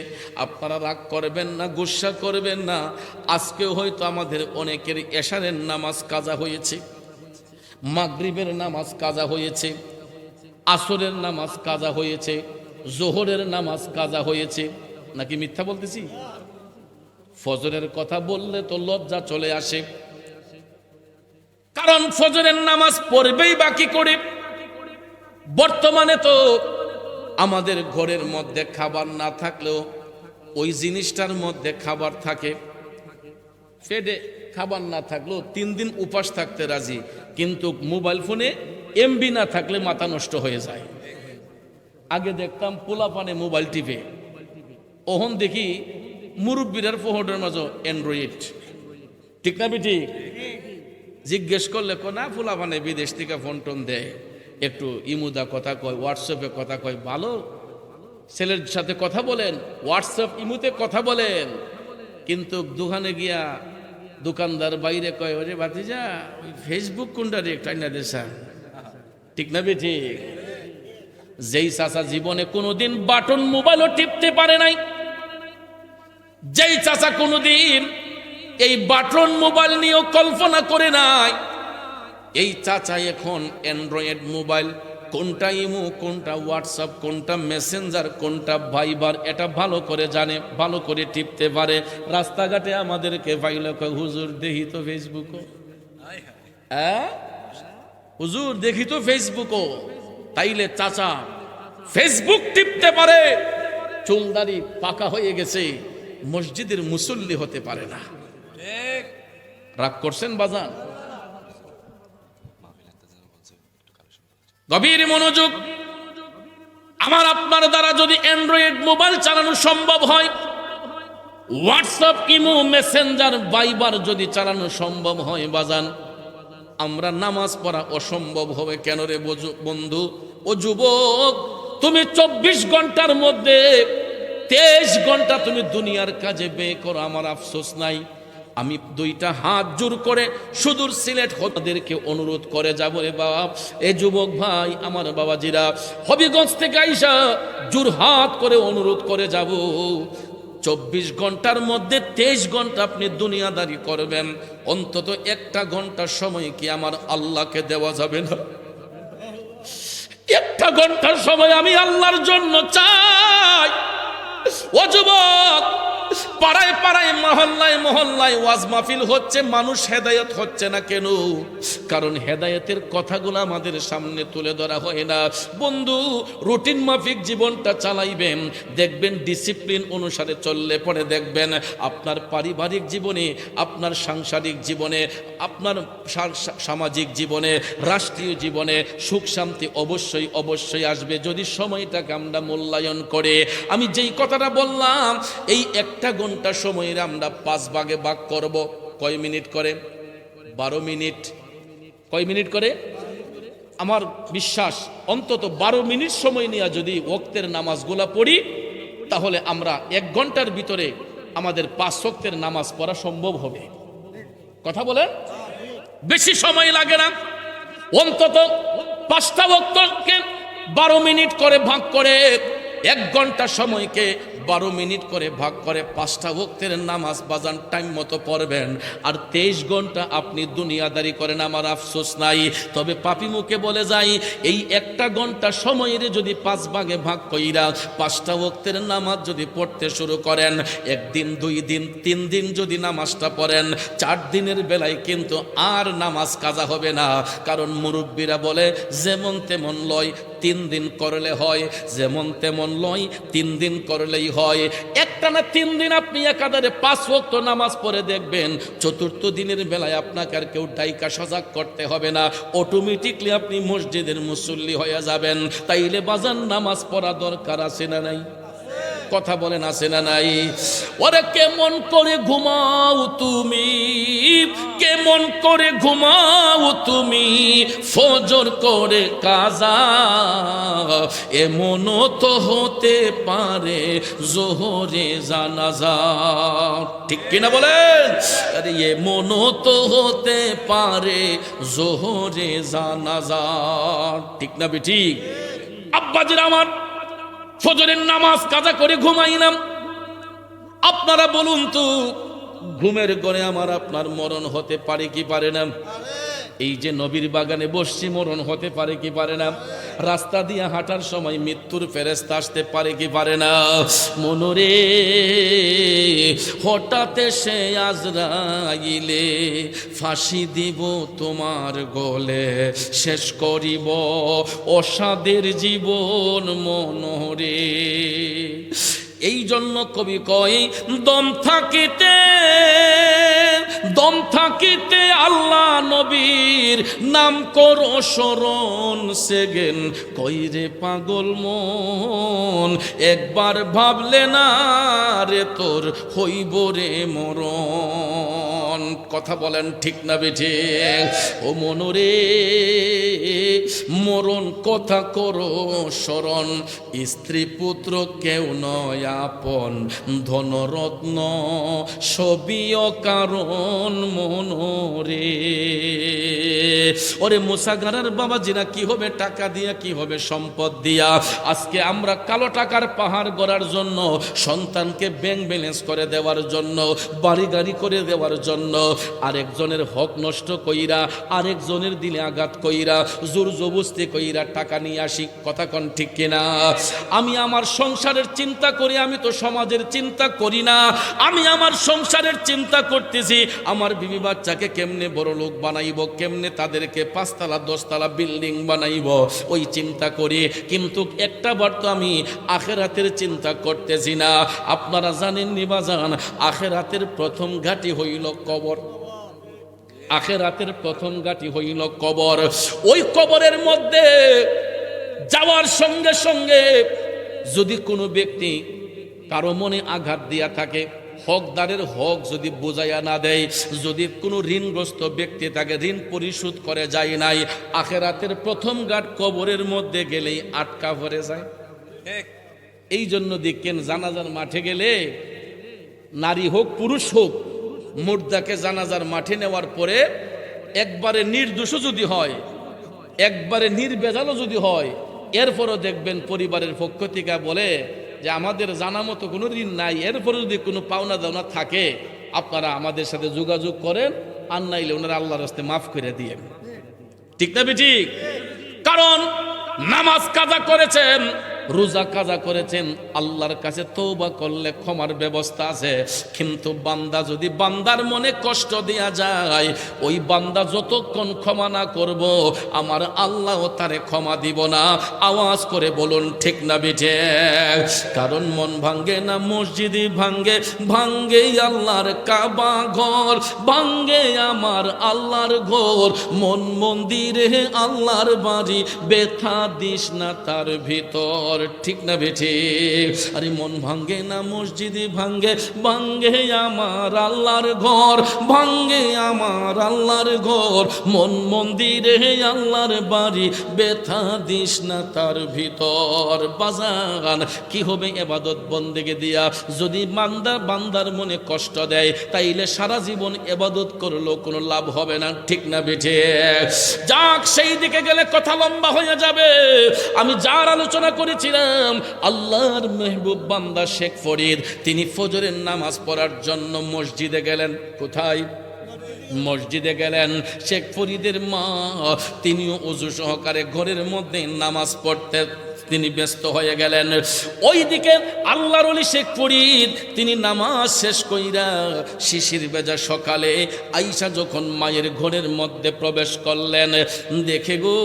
আপনারা রাগ করবেন না, গুসা করবেন না। আজকে হয়তো আমাদের অনেকের এশারের নামাজ কাজা হয়েছে, মাগরিবের নামাজ কাজা হয়েছে, আসরের নামাজ কাজা হয়েছে, জোহরের নামাজ কাজা হয়েছে। নাকি মিথ্যা বলতেছি? ফজরের কথা বললে তো লজ্জা চলে আসে, কারণ ফজরের নামাজ পড়বেই বাকি করে। বর্তমানে তো আমাদের ঘরের মধ্যে খাবার না থাকলেও ওই জিনিসটার মধ্যে খাবার থাকে। পেটে খাবার না থাকলেও 3 দিন উপাস থাকতে রাজি, কিন্তু মোবাইল ফোনে এমবি না থাকলে মাথা নষ্ট হয়ে যায়। আগে দেখতাম পোলাপানে মোবাইল টিপে, ওহন দেখি মুরব্বীরার ফোহরের মাঝে অ্যান্ড্রয়েড। ঠিক না বেটি? জিজ্ঞেস করলে না, পোলাপানে বিদেশ থেকে ফোন টোন দেয়, একটু ইমুদা কথা কয়, হোয়াটসঅ্যাপে কথা কয়। ভালো ছেলের সাথে কথা বলেন, হোয়াটসঅ্যাপ ইমুতে কথা বলেন, কিন্তু দোকানে গিয়া দোকানদার বাইরে কয়, ওরে ভাতিজা ওই ফেসবুক কোনটা রে টাইনা দেশা। ঠিক না বেটি? যেই চাচা জীবনে কোনোদিন বাটন মোবাইলও টিপতে পারে নাই, যেই চাচা কোনোদিন এই বাটন মোবাইল নিয়েও কল্পনা করে নাই, এই চাচা এখন অ্যান্ড্রয়েড মোবাইল, কোনটা ইমো, কোনটা হোয়াটসঅ্যাপ, কোনটা মেসেঞ্জার, কোনটা ভাইবার, এটা ভালো করে জানে, ভালো করে টিপতে পারে। রাস্তাঘাটে আমাদেরকে ভাইলে কয়, হুজুর দেখি তো ফেসবুকও, হুজুর দেখি তো ফেসবুকও। তাইলে চাচা ফেসবুক টিপতে পারে, চুলদারি পাকা হয়ে গেছে, মসজিদের মুসল্লি হতে পারে না। রাগ করছেন বাজান? গভীর মনোযোগ। আমার আপনার দ্বারা যদি অ্যান্ড্রয়েড মোবাইল চালানো সম্ভব হয়, হোয়াটসঅ্যাপ, ইমো, মেসেঞ্জার, ভাইবার যদি চালানো সম্ভব হয় বাজান, আমরা নামাজ পড়া অসম্ভব হবে কেন রে বন্ধু? ও যুবক, তুমি 24 ঘন্টার মধ্যে 23 ঘন্টা তুমি দুনিয়ার কাজে ব্যয় করো, আমার আফসোস নাই। আমি 2টা হাত জোর করে সুদূর সিলেট ওদেরকে অনুরোধ করে যাবো, রে বাপ, এ যুবক ভাই আমার, বাবাজিরা, হবিগঞ্জ থেকে আইসা জোর হাত করে অনুরোধ করে যাব, 24 ঘন্টার মধ্যে 23 ঘন্টা আপনি দুনিয়াদারি করবেন, অন্তত 1টা ঘন্টার সময় কি আমার আল্লাহকে দেওয়া যাবে না? 1টা ঘন্টার সময় আমি আল্লাহর জন্য চাই। ও যুবক, পাড়ায় পাড়ায়, মহল্লায় মহল্লায় ওয়াজ মাহফিল হচ্ছে, মানুষ হেদায়েত হচ্ছে না কেন? কারণ হেদায়েতের কথাগুলো আমাদের সামনে তুলে ধরা হয় না। বন্ধু, রুটিন মাফিক জীবনটা চালাইবেন, দেখবেন ডিসিপ্লিন অনুসারে চললে পরে দেখবেন আপনার পারিবারিক জীবনে, আপনার সাংসারিক জীবনে, আপনার সামাজিক জীবনে, রাষ্ট্রীয় জীবনে সুখ শান্তি অবশ্যই অবশ্যই আসবে, যদি সময়টাকে আমরা মূল্যায়ন করে। আমি যেই কথাটা বললাম, এই 1টা ঘন্টা সময়ের আমরা 5 ভাগে ভাগ করব। কয় মিনিট করে? 12 মিনিট। কয় মিনিট করে? আমার বিশ্বাস অন্তত 12 মিনিট সময় নিয়ে যদি ওয়াক্তের নামাজগুলা পড়ি, তাহলে আমরা 1 ঘন্টার ভিতরে আমাদের 5 ওয়াক্তের নামাজ পড়া সম্ভব হবে। কথা বলেন? বেশি সময় লাগে না। অন্তত 5টা ওয়াক্তকে 12 মিনিট করে ভাগ করে 1 ঘন্টা সময়কে 12 মিনিট করে ভাগ করে 5টা ওয়াক্তের নামাজ বাজান টাইম মতো পড়বেন। আর 23 ঘন্টা আপনি দুনিয়াদারি করেন, আমার আফসোস নাই। তবে পাপী মুখে বলে যাই, এই 1টা ঘন্টা সময়ের যদি 5 ভাগে ভাগ কইরা 5টা ওয়াক্তের নামাজ যদি পড়তে শুরু করেন, 1 দিন 2 দিন 3 দিন যদি নামাজটা পড়েন, 4 দিনের বেলায় কিন্তু আর নামাজ কাজা হবে না। কারণ মুরব্বীরা বলে যেমন তেমন লয় 3 দিন করলে হয়, যেমন তেমন লয় 3 দিন করলেই হয়। একটানা 3 দিন আপনি একাধারে 5 ওয়াক্ত নামাজ পড়ে দেখবেন, 4র্থ দিনের বেলায় আপনাকে আর কেউ ডাইকা সজাগ করতে হবে না, অটোমেটিকলি আপনি মসজিদের মুসল্লি হয়ে যাবেন। তাইলে বাজান নামাজ পড়া দরকার আছে না নাই? কথা বলেন আছে না নাই? ওরে কেমন করে ঘুমাও তুমি, কেমন করে ঘুমাও তুমি, ফজর করে কাজা, এমনও তো হতে পারে জোহরে জানাজা। ঠিক কিনা বলেন? আরে এমনও তো হতে পারে জোহরে জানাজা। ঠিক না বেঠিক? আব্বাজির আমার ফজরের নামাজ কাজা করে ঘুমাইলাম। আপনারা বলুন তো, ঘুমের ঘরে আমার আপনার মরণ হতে পারে কি পারে না? এই যে নবীর বাগানে বসছি, মরণ হতে পারে কি পারে না? রাস্তা দিয়ে হাঁটার সময় মৃত্যুর ফেরেশতা আসতে পারে কি পারে না? মনরে হঠাৎ সে আজরাইলে ফাঁসি দিব তোমার গলে, শেষ করিব অসাদের জীবন মনরে। এই জন্য কবি কয়, দম থাকিতে আল্লাহ নবীর নাম করো স্মরণ, সেগেন কইরে পাগল মন, একবার ভাবলে না রে তোর হইব রে মরণ। কথা বলেন ঠিক না বেঠে? ও মনরে মরণ কথা করো স্মরণ, স্ত্রী পুত্র কেউ নয় আপন, ধনরত্ন সবই অকারণ মনরে। ওরে মুসাগারার বাবা জিনা, কি হবে টাকা দিয়া, কি হবে সম্পদ দিয়া? আজকে আমরা কালো টাকার পাহাড় গড়ার জন্য, সন্তানকে ব্যাংক ব্যালেন্স করে দেওয়ার জন্য, বাড়ি গাড়ি করে দেওয়ার জন্য, আরেকজনের হক নষ্ট কইরা, আরেকজনের দিলে আঘাত কইরা, জোর জবস্তি কইরা টাকা নিয়ে আসি। কথা কোন ঠিক কিনা? আমি আমার সংসারের চিন্তা করি, আমি তো সমাজের চিন্তা করি না। আমি আমার সংসারের চিন্তা করতেছি, আমার বিবি বাচ্চাকে কেমনে বড় লোক বানাইব, কেমনে তাদেরকে 5 তলা 10 তলা বিল্ডিং বানাইব, ওই চিন্তা করি। কিন্তু একটা বার তো আমি আখেরাতের চিন্তা করতেছি না। আপনারা জানেন নি বাজান, আখেরাতের প্রথম ঘাটি হইল কবর। আখেরাতের প্রথম ঘাটি হইল কবর। ওই কবরের মধ্যে যাওয়ার সঙ্গে সঙ্গে যদি কোনো ব্যক্তি কারো মনে আঘাত দিয়া থাকে, হকদারের হক যদি বোঝাইয়া না দেয়, যদি কোনো ঋণগ্রস্ত ব্যক্তি তাকে ঋণ পরিশোধ করে যায় নাই, আখেরাতের প্রথম ঘাট কবরের মধ্যে গেলেই আটকা পড়ে যায়। এই জন্য দেখেন জানাজার মাঠে গেলে, নারী হোক পুরুষ হোক, মুর্দাকে জানাজার মাঠে নেওয়ার পরে একবারে নির্দোষ যদি হয়, একবারে নির্বেজালও যদি হয়, এরপরও দেখবেন পরিবারের পক্ষ থেকে বলে যে আমাদের জানা মতো কোনো ঋণ নাই, এরপরে যদি কোনো পাওনা দাওনা থাকে আপনারা আমাদের সাথে যোগাযোগ করেন, আর নাইলে ওনারা আল্লাহর রাস্তে মাফ করে দিয়ে। ঠিক না বেঠিক? কারণ নামাজ কাজা করেছেন, রোজা কাজা করেছেন, আল্লাহর কাছে তওবা করলে ক্ষমার ব্যবস্থা আছে। কিন্তু বান্দা যদি বান্দার মনে কষ্ট দেয়া যায়, ওই বান্দা যতক্ষণ ক্ষমা না করব, আমার আল্লাহ তারে ক্ষমা দিব না। আওয়াজ করে বলুন ঠিক না বেঠে? কারণ মন ভাঙ্গে না মসজিদই ভাঙ্গে, ভাঙ্গে আল্লাহর কাবা ঘর, ভাঙ্গে আমার আল্লাহর ঘর, মন মন্দিরে আল্লাহর বাড়ি, ব্যথা দিস না তার ভিতর। ঠিক না বেঠে? আরে মন ভাঙ্গে না মসজিদে ভাঙ্গে, ভাঙ্গে আমার আল্লাহর ঘর, ভাঙ্গে আমার আল্লাহর ঘর, মন মন্দিরে আল্লাহর বাড়ি, ব্যথা দিস না তার ভিতর। বাজান কি হবে ইবাদত বন্দেগে দিয়া? যদি বান্দার মনে কষ্ট দেয়, তাইলে সারা জীবন ইবাদত করলেও কোনো লাভ হবে না। ঠিক না বেঠে? যাক, সেই দিকে গেলে কথা লম্বা হয়ে যাবে। আমি যার আলোচনা করেছি চাচিরাম, আল্লাহর মেহবুব বান্দা শেখ ফরিদ তিনি ফজরের নামাজ পড়ার জন্য মসজিদে গেলেন। কোথায়? মসজিদে গেলেন। শেখ ফরিদের মা তিনিও ওযু সহকারে ঘরের মধ্যে নামাজ পড়তে তিনি ব্যস্ত হয়ে গেলেন। ওইদিকে আল্লাহর ওলি শেখ ফরিদ তিনি নামাজ শেষ কইরা শিশির ভেজা সকালে আয়েশা যখন মায়ের ঘরের মধ্যে প্রবেশ করলেন, দেখে গো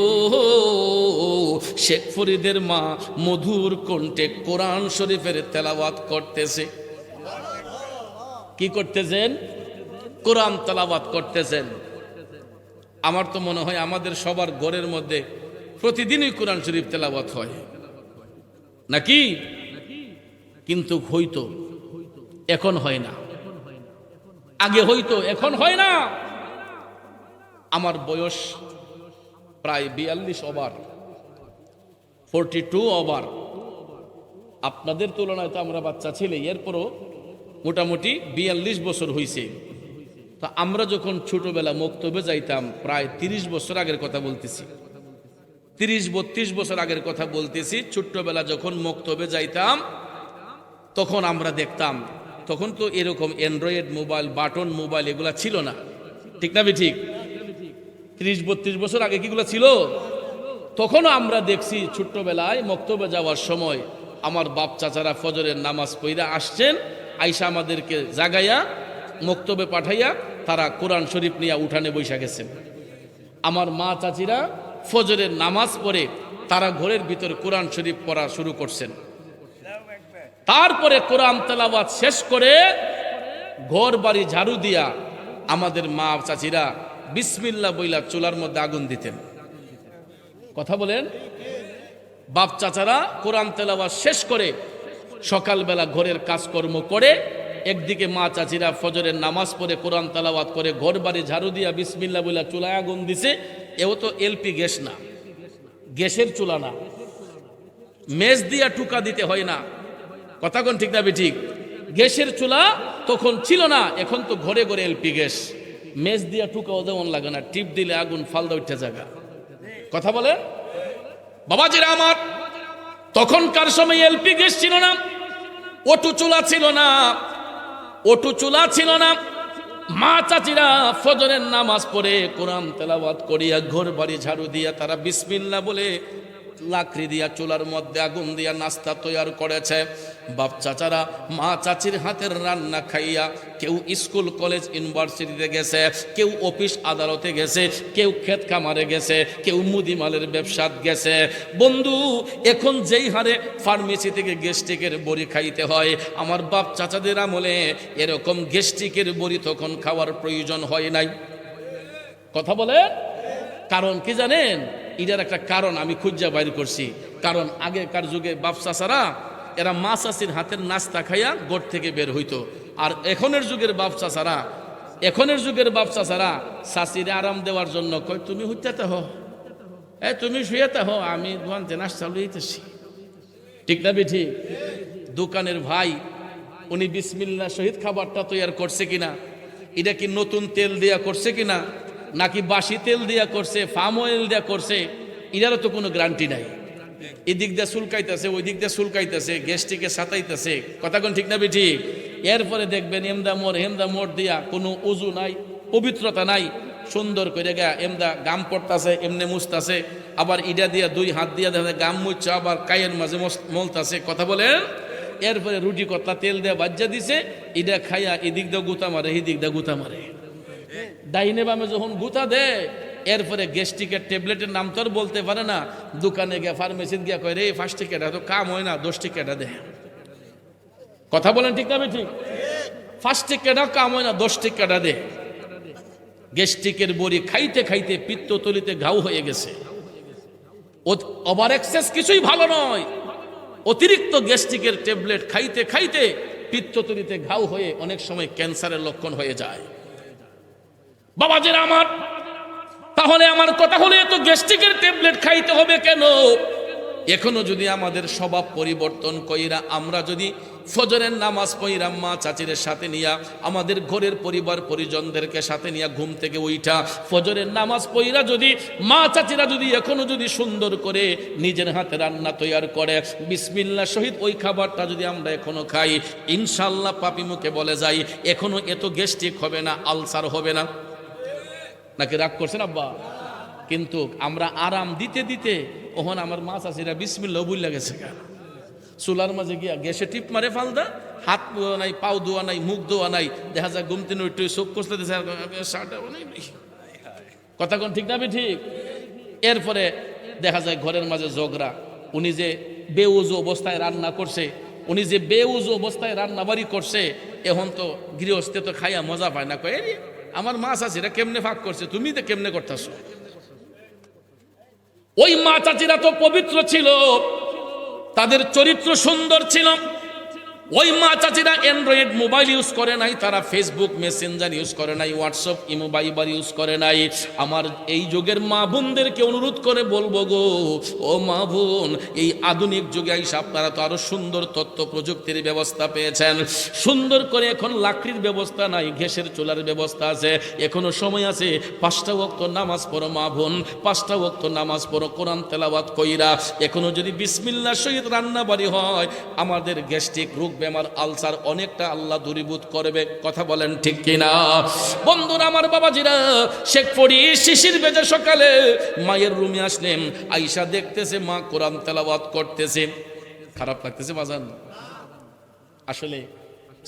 শেখ ফরিদের মা মধুর কণ্ঠে কোরআন শরীফের তেলাওয়াত করতেছে। কি করতেছেন? কোরআন তেলাওয়াত করতেছেন। আমার তো মনে হয় আমাদের সবার ঘরের মধ্যে প্রতিদিনই কোরআন শরীফ তেলাওয়াত হয় নাকি? কিন্তু হইতো, এখন হয় না। আগে হইতো, এখন হয় না। আমার বয়স প্রায় 42 ওভার, 42 ওভার। আপনাদের তুলনায় তো আমরা বাচ্চা ছেলে, এরপরও মোটামুটি 42 বছর হয়েছে। তো আমরা যখন ছোটবেলা মক্তবে যাইতাম, প্রায় 30 বছর আগের কথা বলতেছি, 30-32 বছর আগের কথা বলতেছি। ছোট্টবেলা যখন মক্তবে যাইতাম তখন আমরা দেখতাম, তখন তো এরকম অ্যান্ড্রয়েড মোবাইল, বাটন মোবাইল এগুলা ছিল না, ঠিক না? ঠিক 30-32 বছর আগে কিগুলো ছিল? তখনও আমরা দেখছি ছোট্টবেলায় মক্তবে যাওয়ার সময় আমার বাপ চাচারা ফজরের নামাজ পড়া আসছেন, আয়েশা আমাদেরকে জাগাইয়া মক্তবে পাঠাইয়া তারা কোরআন শরীফ নিয়ে উঠানে বৈশা গেছেন। আমার মা চাচিরা ফজরের নামাজ পড়ে তারা ঘরের ভিতরে কোরআন শরীফ পড়া শুরু করছেন। তারপরে কোরআন তেলাওয়াত শেষ করে ঘর বাড়ি ঝাড়ু দিয়া আমাদের মা চাচিরা বিসমিল্লাহ বইলা চুলার মধ্যে আগুন দিতেন। কথা বলেন? বাপ চাচারা কোরআন তেলাওয়াত শেষ করে সকালবেলা ঘরের কাজকর্ম করে, একদিকে মা চাচিরা ফজরের নামাজ পড়ে কোরআন তেলাওয়াত করে ঘর বাড়ি ঝাড়ু দিয়া বিসমিল্লাহ বইলা চুলায় আগুন দিছে। এও তো এলপি গ্যাস না, গ্যাসের চুলা না, মেজ দিয়া টুকা দিতে হয় না। কথা কোন ঠিক না? ঠিক। গ্যাসের চুলা তখন ছিল না, এখন তো ঘরে ঘরে এলপি গ্যাস। মেজ দিয়া টুকাও যেমন লাগে না, টিপ দিলে আগুন ফালদা উঠে জায়গা। কথা বলে বাবাজিরা আমার, তখনকার সময় এলপি গ্যাস ছিল না, ওটু চুলা ছিল না, ওটু চুলা ছিল না। মা চাচিরা ফজরের নামাজ পড়ে কোরআন তেলাওয়াত করিয়া ঘর বাড়ি ঝাড়ু দিয়া তারা বিসমিল্লাহ বলে লাকড়ি দিয়া চুলার মধ্যে আগুন দিয়া নাস্তা তৈরি করেছে। বাপ চাচারা মা চাচির হাতের রান্না খাইয়া কেউ স্কুল কলেজ ইউনিভার্সিটিতে গেছে, কেউ অফিস আদালতে গেছে, কেউ ক্ষেত খামারে গেছে, কেউ মুদিমালের ব্যবসাত গেছে। বন্ধু, এখন যেই হারে ফার্মেসি থেকে গ্যাস্ট্রিকের বড়ি খাইতে হয়, আমার বাপ চাচাদের আমলে এরকম গ্যাস্ট্রিকের বড়ি তখন খাওয়ার প্রয়োজন হয় নাই। কথা বলে কারণ কি জানেন? এটার একটা কারণ আমি খুঁজা বাইর করছি। কারণ আগেকার যুগে বাপ চাচারা এরা মা চাচির হাতের নাস্তা খাইয়া গোট থেকে বের হইতো। আর এখনের যুগের বাপ চাচারা চাচিরে আরাম দেওয়ার জন্য কয়, তুমি হইতে হো, তুমি শুয়েতে হো, আমি দোকানতে নাস্তা লইতেছি। ঠিক না? ঠিক। দোকানের ভাই উনি বিসমিল্লাহ শহীদ খাবারটা তৈরি করছে কিনা, এটা কি নতুন তেল দিয়া করছে কিনা, নাকি বাসি তেল দিয়া করছে, ফার্ম অয়েল দিয়া করছে, এটারও তো কোনো গ্যারান্টি নাই। এদিক দিয়ে চুলকাইতেছে, ওই দিক দিয়ে চুলকাইতেছে, গ্যাস্ট্রিকে সাতাইতেছে। কথা কোন ঠিক না? ঠিক। এরপরে দেখবেন হেমদা মোড় দিয়া কোনো উজু নাই, পবিত্রতা নাই, সুন্দর করে এমদা গাম পড়তাছে, এমনি মুছতাছে, আবার ইডা দিয়া 2 হাত দিয়া দেখা গাম মুছছে, আবার কায়ের মাঝে মলতাছে। কথা বলেন? এরপরে রুটি কতলা তেল দিয়ে বাজ্যা দিছে, ইডা খাইয়া এদিক দিয়ে গুতা মারে, এদিক দিয়ে গুতা মারে। ডাইনে বামে যখন গুতা দেয়, এরপরে গ্যাস্ট্রিকের ট্যাবলেটের নাম তো আর বলতে পারে না, দোকানে গিয়ে ফার্মেসিতে গিয়া কয়, রে 5 টিকাটা তো কাম হয় না, 10 টিকাটা দে। কথা বলেন ঠিক না? ঠিক। 5 টিকাটা কাম হয় না, 10 টিকাটা দে। গ্যাস্ট্রিকের বড়ি খাইতে খাইতে পিত্তথলিতে ঘাও হয়ে গেছে। ওভার এক্সেস কিছুই ভালো নয়। অতিরিক্ত গ্যাস্ট্রিকের ট্যাবলেট খাইতে খাইতে পিত্তথলিতে ঘাও হয়ে অনেক সময় ক্যান্সারের লক্ষণ হয়ে যায়। বাবাজিরা আমার, তাহলে আমার কথা হলে তো গ্যাস্ট্রিকের ট্যাবলেট খাইতে হবে কেন? এখনো যদি আমাদের স্বভাব পরিবর্তন কইরা আমরা যদি ফজরের নামাজ পড়া মা চাচিদের সাথে নিয়া, আমাদের ঘরের পরিবার পরিজনদেরকে সাথে নিয়া ঘুম থেকে উঠা ফজরের নামাজ পড়া যদি মা চাচিরা যদি এখনো যদি সুন্দর করে নিজের হাতে রান্না তৈরি করে বিসমিল্লাহ শহীদ ওই খাবারটা যদি আমরা এখনো খাই, ইনশাআল্লাহ পাপি মুখে বলে যাই এখনো এত গ্যাস্ট্রিক হবে না, আলসার হবে না। নাকি রাগ করছেন আব্বা? কিন্তু আমরা আরাম দিতে দিতে ওহন আমার মা চাচিরা বিসমিল্লাহ বুঝলা গেছে, চুলার মাঝে গিয়া গ্যাসে টিপ মারে ফালদা, হাত ধোয়া নাই, পাও ধোয়া নাই, মুখ ধোয়া নাই, দেখা যায় ঘুমতে একটু চোখ কষলে কথা কোন ঠিক না ঠিক। এরপরে দেখা যায় ঘরের মাঝে ঝগড়া, উনি যে বেউজু অবস্থায় রান্না করছে, উনি যে বেউজু অবস্থায় রান্না বাড়ি করছে, এখন তো গৃহস্থে তো খাইয়া মজা পায় না, কয়ে আমার মা চাচিরা কেমনে ফাঁক করছে, তুমি তো কেমনে করতেছ। ওই মা চাচিরা তো পবিত্র ছিল, তাদের চরিত্র সুন্দর ছিল। ওই মা চাচিরা অ্যান্ড্রয়েড মোবাইল ইউজ করে নাই, তারা ফেসবুক মেসেঞ্জার ইউজ করে নাই, হোয়াটসঅ্যাপ ইমো বাইবার ইউজ করে নাই। আমার এই যুগের মা বোনদেরকে অনুরোধ করে বলবো গো, ও মা বোন, এই আধুনিক যুগে আইসা আপনারা তো আরো সুন্দর তথ্য প্রযুক্তির ব্যবস্থা পেয়েছেন, সুন্দর করে এখন লাকড়ির ব্যবস্থা নাই, গ্যাসের চুলার ব্যবস্থা আছে, এখনো সময় আছে। 5টা ওয়াক্ত নামাজ পড়ো মা বোন, 5টা ওয়াক্ত নামাজ পড়ো, কোরআন তেলাওয়াত কইরা এখনো যদি বিসমিল্লাহ শহীদ রান্না বাড়ি হয়, আমাদের গ্যাস্ট্রিক রোগ বেমার আলসার অনেকটা আল্লাহ দূরীভূত করবে। কথা বলেন ঠিক কিনা? বন্ধুরা আমার, বাবাজিরা, শেখ ফরিদ শিশির বেজে সকালে মায়ের রুমে আসলেন, আয়েশা দেখতেছে মা কোরআন তেলাওয়াত করতেছে। খারাপ লাগতেছে বাজান? আসলে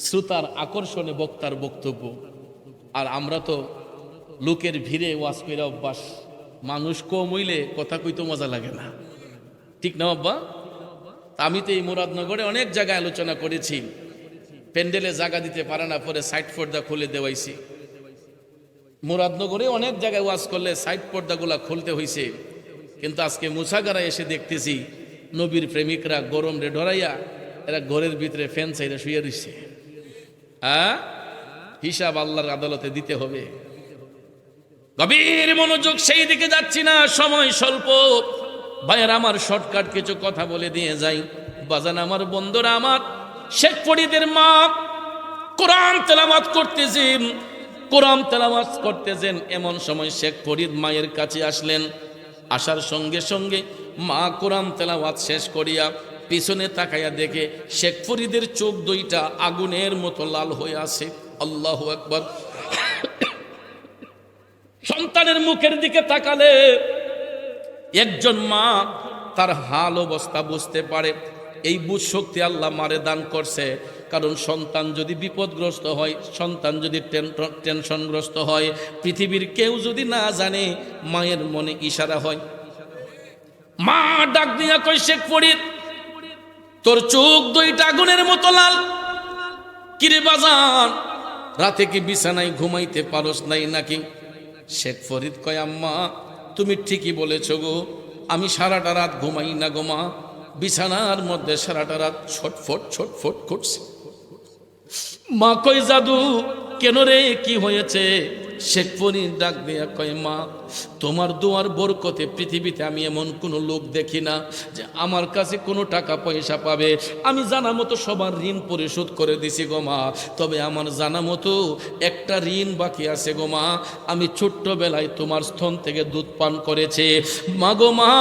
শ্রোতার আকর্ষণে বক্তার বক্তব্য, আর আমরা তো লোকের ভিড়ে ওয়াজ কইরা অভ্যাস, মানুষ কম হইলে কথা কইতে মজা লাগে না, ঠিক না আব্বা? আমি তো এই মুরাদনগরে অনেক জায়গায় আলোচনা করেছি, প্যান্ডেলে জায়গা দিতে পারে না, পরে সাইড পর্দা খুলে দেওয়াইছি। মুরাদনগরে অনেক জায়গায় ওয়াজ করলে সাইড পর্দাগুলা খুলতে হয়েছে, কিন্তু আজকে মুসাগারা এসে দেখতেছি নবীর প্রেমিকরা গরম রে ডরাইয়া এরা ঘরের ভিতরে ফ্যান চাইরা শুয়ে রয়েছে। হ্যাঁ, হিসাব আল্লাহর আদালতে দিতে হবে। গভীর মনোযোগ, সেই দিকে যাচ্ছি না, সময় স্বল্প। ভাইয়ের আমার শর্টকাট কিছু কথা বলে দিয়ে যাই। বাজান আমার, বন্ধুরা আমার, শেখ ফরিদের মা কোরআন তেলাওয়াত করতেছেন, কোরআন তেলাওয়াত করতেছেন। এমন সময় শেখ ফরিদ মায়ের কাছে আসলেন। আসার সঙ্গে সঙ্গে মা কোরআন তেলাওয়াত শেষ করিয়া পিছনে তাকাইয়া দেখে শেখ ফরিদের চোখ দুইটা আগুনের মতো লাল হয়ে আছে। আল্লাহু আকবার। সন্তানের মুখের দিকে তাকালে একজন মা তার হাল অবস্থা বুঝতে পারে। এই বুঝ শক্তি আল্লাহ মারে দান করছে, কারণ সন্তান যদি বিপদগ্রস্ত হয়, সন্তান যদি টেনশনগ্রস্ত হয়, পৃথিবীর কেউ যদি না জানে, মায়ের মনে ইশারা হয়। মা ডাক দিয়া কই, শেখ ফরিদ, তোর চোখ দুইটা আগুনের মতো লাল, কিরে বাজান, রাতে কি বিছানায় ঘুমাইতে পারস নাই নাকি? শেখ ফরিদ কয়, আম্মা তুমি ঠিকই বলেছ গো, আমি সারাটা রাত ঘুমাই না গো মা, বিছানার মধ্যে সারাটা রাত ছটফট ছটফট করছে। মা কই, জাদু কেন রে, কি হয়েছে? শেখ ফরিদ ডাক দিয়া কয়, মা তোমার দোয়ার বরকতে পৃথিবীতে আমি এমন কোনো লোক দেখি না যে আমার কাছে কোনো টাকা পয়সা পাবে। আমি জানা মতো সবার ঋণ পরিশোধ করে দিছি গো মা, তবে আমার জানা মতো একটা ঋণ বাকি আছে গো মা। আমি ছোট্টবেলায় তোমার স্তন থেকে দুধ পান করেছি মা গো মা,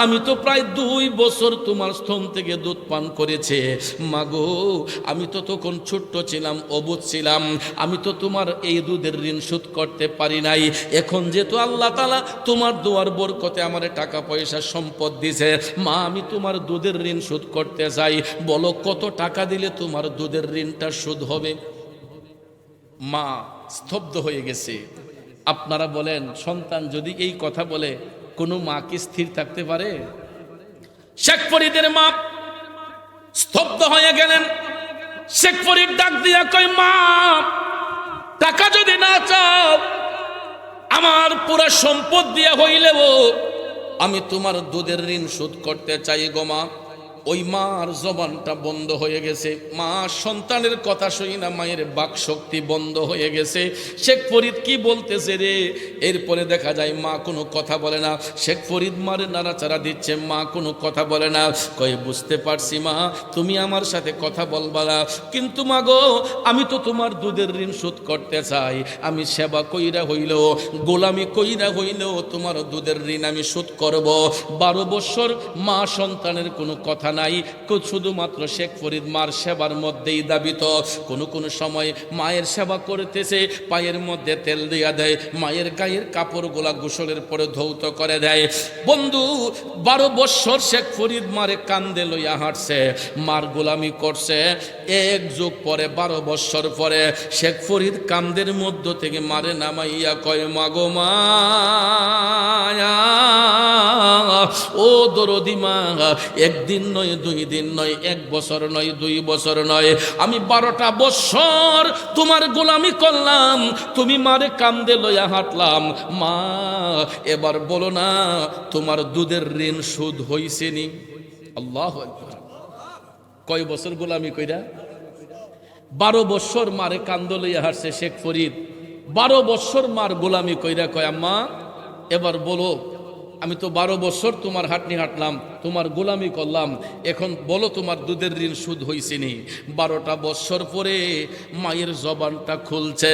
আমি তো প্রায় 2 বছর তোমার স্তন থেকে দুধ পান করেছে মা গো। আমি তো তখন ছোট্ট ছিলাম, অবুঝ ছিলাম, আমি তো তোমার এই দুধের ঋণ শোধ করতে পারি নাই। এখন যেহেতু আল্লাহ তাআলা তোমার দোয়ার বরকতে আমার টাকা পয়সা সম্পদ দিছে মা, আমি তোমার দুধের ঋণ শোধ করতে চাই, বলো কত টাকা দিলে তোমার দুধের ঋণটা শোধ হবে? মা স্তব্ধ হয়ে গেছে। আপনারা বলেন, সন্তান যদি এই কথা বলে কোনো মা কি স্থির থাকতে পারে? শেখ ফরিদের মা স্তব্ধ হয়ে গেলেন। শেখ ফরিদ ডাক দিয়া কয়, মা টাকা যদি না চাও, আমার পুরো সম্পদ দিয়া হইলেও আমি তোমার দুধের ঋণ শোধ করতে চাই গো মা। ওই মার জবানটা বন্ধ হয়ে গেছে, মা সন্তানের কথা শুনি না মায়ের বাক শক্তি বন্ধ হয়ে গেছে। শেখ ফরিদ কি বলতেছে রে? এরপরে দেখা যায় মা কোনো কথা বলে না। শেখ ফরিদ মারে নাড়াচাড়া দিচ্ছে, মা কোনো কথা বলে না। কয়ে বুঝতে পারছি মা, তুমি আমার সাথে কথা বলবা না, কিন্তু মা গো আমি তো তোমার দুধের ঋণ শোধ করতে চাই। আমি সেবা কইরা হইলেও, গোলামি কইরা হইলেও তোমার দুধের ঋণ আমি শোধ করব। 12 বছর মা সন্তানের কোনো কথা নাই, শুধুমাত্র শেখ ফরিদ মার সেবার মধ্যেই দাবিত। কোনো সময় মায়ের সেবা করতেছে, পায়ের মধ্যে তেল দিয়া দেয়, মায়ের গায়ের কাপড়গুলা গোসলের পরে ধৌত করে দেয়। বন্ধু 12 বছর শেখ ফরিদ মারে কান্দে লইয়া হাঁটছে, মার গোলামি করছে। এক যুগ পরে 12 বছর পরে শেখ ফরিদ কান্দের মধ্য থেকে মারে নামাইয়া কয় মাগো মা, ও দরদি মা, একদিন নয় 2 দিন নয়, 1 বছর নয়, 2 বছর নয়, আমি 12টা বছর তোমার গোলামি করলাম, তুমি মারে কান্দে লইয়া হাঁটলাম। মা এবার বলো না তোমার দুধের ঋণ শোধ হইছে নি? আল্লাহু আকবার। কয় বছর গোলামি কইরা? 12 বছর মারে কান্দে লইয়া হাঁটছে শেখ ফরিদ। 12 বছর মার গোলামি কইরা কয় আম্মা এবার বলো, আমি তো 12 বছর তোমার হাঁটনি হাঁটলাম, তোমার গোলামি করলাম, এখন বলো তোমার দুধের ঋণ শোধ হইছে নি? 12টা বছর পরে মায়ের জবানটা খুলছে।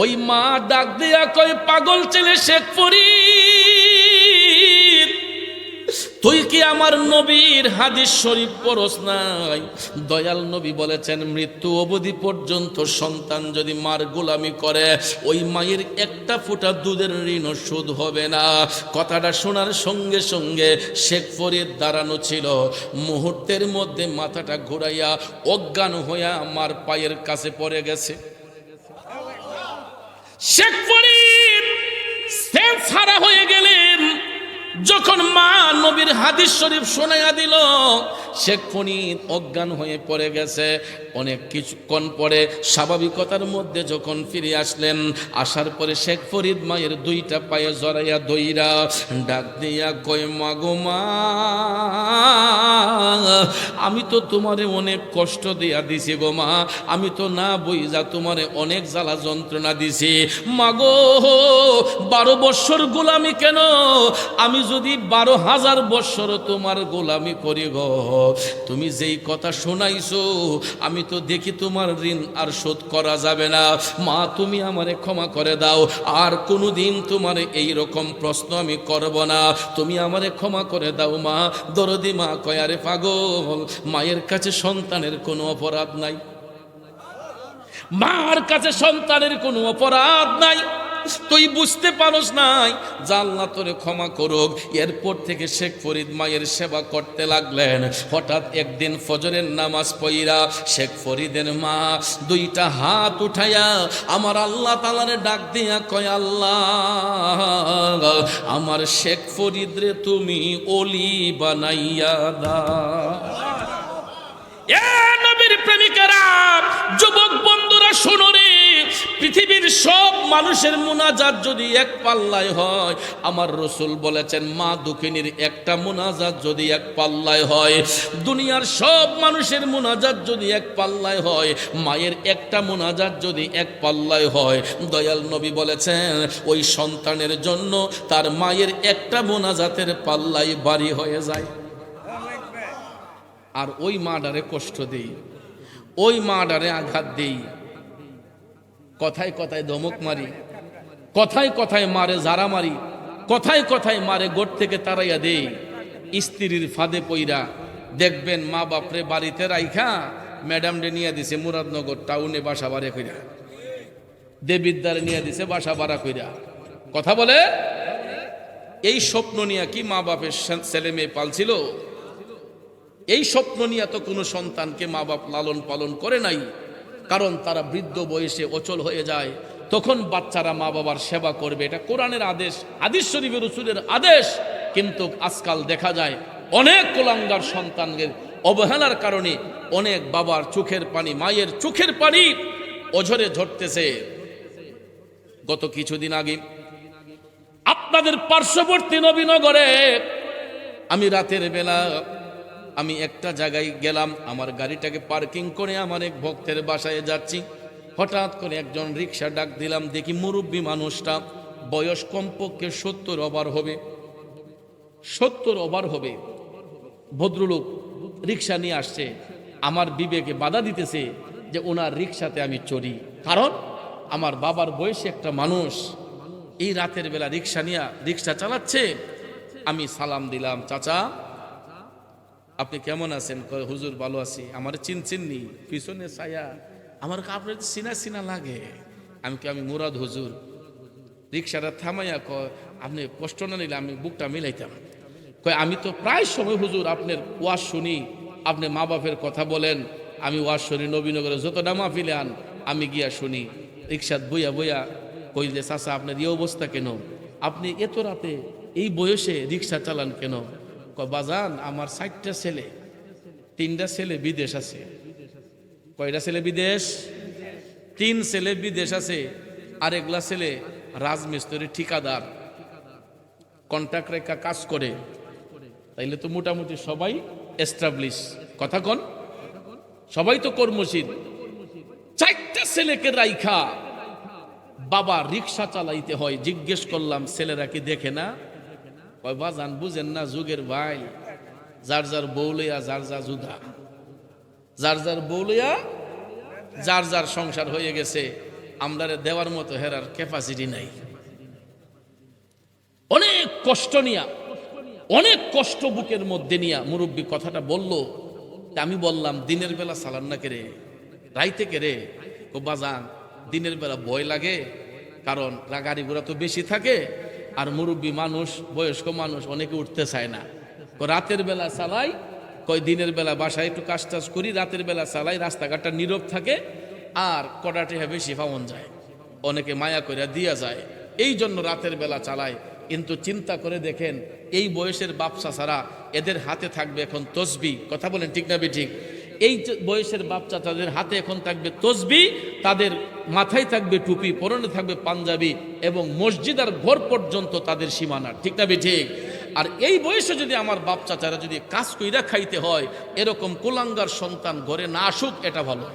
ওই মা ডাক দিয়া কয় পাগল ছেলে শেখ ফরিদ, তুই কি আমার নবীর হাদিস শরীফ পড়স নাই? দয়াল নবী বলেছেন মৃত্যু অবধি পর্যন্ত সন্তান যদি মার গোলামি করে, ওই মায়ের একটা ফোঁটা দুধের ঋণও শোধ হবে না। কথাটা শোনার সঙ্গে সঙ্গে শেখ ফরিদ দাঁড়ানো ছিল, মুহূর্তের মধ্যে মাথাটা ঘুরাইয়া অজ্ঞান হইয়া মার পায়ের কাছে পড়ে গেছে। শেখ ফরিদ সেফ ছাড়া হয়ে গেলেন। যখন মা নবীর হাদিস শরীফ শোনাইয়া দিল, শেখ ফরিদ অজ্ঞান হয়ে পড়ে গেছে। অনেক কিছুক্ষণ পরে স্বাভাবিকতার মধ্যে যখন ফিরে আসলেন, আসার পরে শেখ ফরিদ মায়ের 2টা পায়ে জড়াইয়া দইরা ডাক দিয়া কয় মাগো মা, আমি তো তোমারে অনেক কষ্ট দিয়া দিছি গো মা, আমি তো না বুঝা তোমারে অনেক জ্বালা যন্ত্রণা দিছি। মাগো 12 বছর গোলামি কেন, আমি যদি 12,000 বছর তোমার গোলামি করি গো, তুমি যেই কথা শোনাইছো আমি তো দেখি তোমার ঋণ আর শোধ করা যাবে না। মা তুমি আমারে ক্ষমা করে দাও, আর কোনোদিন তোমার এই রকম প্রশ্ন আমি করব না, তুমি আমারে ক্ষমা করে দাও মা। দরদি মা কয় আরে পাগল, মায়ের কাছে সন্তানের কোনো অপরাধ নাই, মার কাছে সন্তানের কোনো অপরাধ নাই, তুই বুঝতে পারস নাই, আল্লাহ তোরে ক্ষমা করুক। এরপর থেকে শেখ ফরিদ মায়ের সেবা করতে লাগলেন। হঠাৎ একদিন ফজরের নামাজ পড়িয়া শেখ ফরিদের মা 2টা হাত উঠাইয়া আমার আল্লাহ তাআলারে ডাক দিয়া কয় আল্লাহ, আমার শেখ ফরিদ রে তুমি ওলি বানাইয়া দাও। এ নবীর প্রেমিকেরা, যুবক বন্ধুরা শোনো রে, পৃথিবীর সব মানুষের মুনাজাত যদি এক পাল্লায় হয়, আমার রাসূল বলেছেন মা দুঃখিনীর একটা মুনাজাত যদি এক পাল্লায় হয়, দুনিয়ার সব মানুষের মুনাজাত যদি এক পাল্লায় হয়, মায়ের একটা মুনাজাত যদি এক পাল্লায় হয়, দয়াল নবী বলেছেন ওই সন্তানের জন্য তার মায়ের একটা মুনাজাতের পাল্লাই ভারী হয়ে যায়। আর ওই মাডারে কষ্ট দেই, ওই মাডারে আঘাত দেই, কথায় কথায় ধমক মারি, কথায় কথায় মারে জারা মারি, কথায় কথায় মারে গোট থেকে তাড়াইয়া দেই। স্ত্রীর ফাঁদে পইরা দেখবেন মা বাপরে বাড়িতে রাইখা ম্যাডাম ডে নিয়ে দিছে মুরাদনগর টাউনে বাসা বাড়া কইরা, দেবিদ্দারে নিয়ে দিছে বাসা বাড়া কইরা। কথা বলে এই স্বপ্ন নিয়ে কি মা বাপের ছেলে মেয়ে পালছিল? এই স্বপ্ন নিয়ে তো কোনো সন্তানকে মা বাপ লালন পালন করে নাই, কারণ তারা বৃদ্ধ বয়সে অচল হয়ে যায়, তখন বাচ্চারা মা বাবার সেবা করবে, এটা কোরআনের আদেশ, হাদিস শরীফের রাসূলের আদেশ। কিন্তু আজকাল দেখা যায় অনেক কুলাঙ্গার সন্তানদের অবহেলার কারণে অনেক বাবার চোখের পানি, মায়ের চোখের পানি অঝরে ঝরতেছে। গত কিছুদিন আগে আপনাদের পার্শ্ববর্তী নবীনগরে আমি রাতের বেলা আমি একটা জায়গায় গেলাম, আমার গাড়িটাকে পার্কিং করে আমার এক ভক্তের বাসায় যাচ্ছি। হঠাৎ করে একজন রিক্সা ডাক দিলাম, দেখি মুরব্বী মানুষটা, বয়স কমপক্ষে 70 ওভার হবে, 70 ওভার হবে। ভদ্রলোক রিক্সা নিয়ে আসছে, আমার বিবেকে বাধা দিতেছে যে ওনার রিক্সাতে আমি চড়ি, কারণ আমার বাবার বয়সী একটা মানুষ এই রাতের বেলা রিক্সা নিয়ে রিক্সা চালাচ্ছে। আমি সালাম দিলাম, চাচা আপনি কেমন আছেন? কয় হুজুর ভালো আছি। আমার চিনচিননি, পিছনে ছায়া, আমার আপনার চিনা চিনা লাগে। আমি মুরাদ হুজুর। রিক্সাটা থামাইয়া কয় আপনি কষ্ট না নিলে আমি বুকটা মিলাইতাম। কয় আমি তো প্রায় সময় হুজুর আপনার ওয়াজ শুনি, আপনি মা বাপের কথা বলেন, আমি ওয়াজ শুনি নবীনগরে যতটা মাহফিলে আন আমি গিয়া শুনি। রিক্সাত বইয়া বইয়া কইলে চাচা আপনার এই অবস্থা কেন? আপনি এত রাতে এই বয়সে রিক্সা চালান কেন? কয় বাজান আমার 4টা ছেলে, 3টা ছেলে বিদেশ আছে। কয়টা ছেলে বিদেশ? 3 ছেলে বিদেশ আছে, আর এগুলা ছেলে রাজমিস্ত্রি ঠিকাদার, কন্ট্রাক্ট রেখা কাজ করে। তাইলে তো মোটামুটি সবাই এস্টাবলিশ, কথা কন, সবাই তো কর্মশীল। 4টা ছেলেকে রাইখা বাবা রিক্সা চালাইতে হয়। জিজ্ঞেস করলাম ছেলেরা কি দেখে না? কয় বাজান বুঝেন না, যুগের ভাই, যার যার বউ লইয়া যার যা জুধা, যার যার বউ লইয়া যার যার সংসার হয়ে গেছে, আমরারে দেওয়ার মতো হেরার ক্যাপাসিটি নাই। অনেক কষ্ট নিয়া, অনেক কষ্ট বুকের মধ্যে নিয়া মুরব্বী কথাটা বলল। আমি বললাম দিনের বেলা চালান না কেরে, রাইতে কেরে? ও বাজান দিনের বেলা ভয় লাগে, কারণ গাড়ি ঘোড়া তো বেশি থাকে, আর মুরব্বী মানুষ, বয়স্ক মানুষ অনেকে উঠতে চায় না। রাতের বেলা চালাই, কয় দিনের বেলা বাসায় একটু কাজ টাজ করি, রাতের বেলা চালাই, রাস্তাঘাটটা নীরব থাকে, আর কটাটে বেশি পাওয়া যায়, অনেকে মায়া করে দিয়া যায়, এই জন্য রাতের বেলা চালায়। কিন্তু চিন্তা করে দেখেন, এই বয়সের বাপসা ছাড়া এদের হাতে থাকবে এখন তসবি, কথা বলেন ঠিক না বেঠিক? এই বয়সের বাচ্চা তাদের হাতে এখন থাকবে তসবি, তাদের মাথায় থাকবে টুপি, পরনে থাকবে পাঞ্জাবি, এবং মসজিদ আর ঘর পর্যন্ত তাদের সীমানা, ঠিক না বেঠিক? আর এই বয়সে যদি আমার বাপ চাচারা যদি কাজ কইরা খাইতে হয়, এরকম কুলাঙ্গার সন্তান ঘরে না আসুক, এটা ভালো।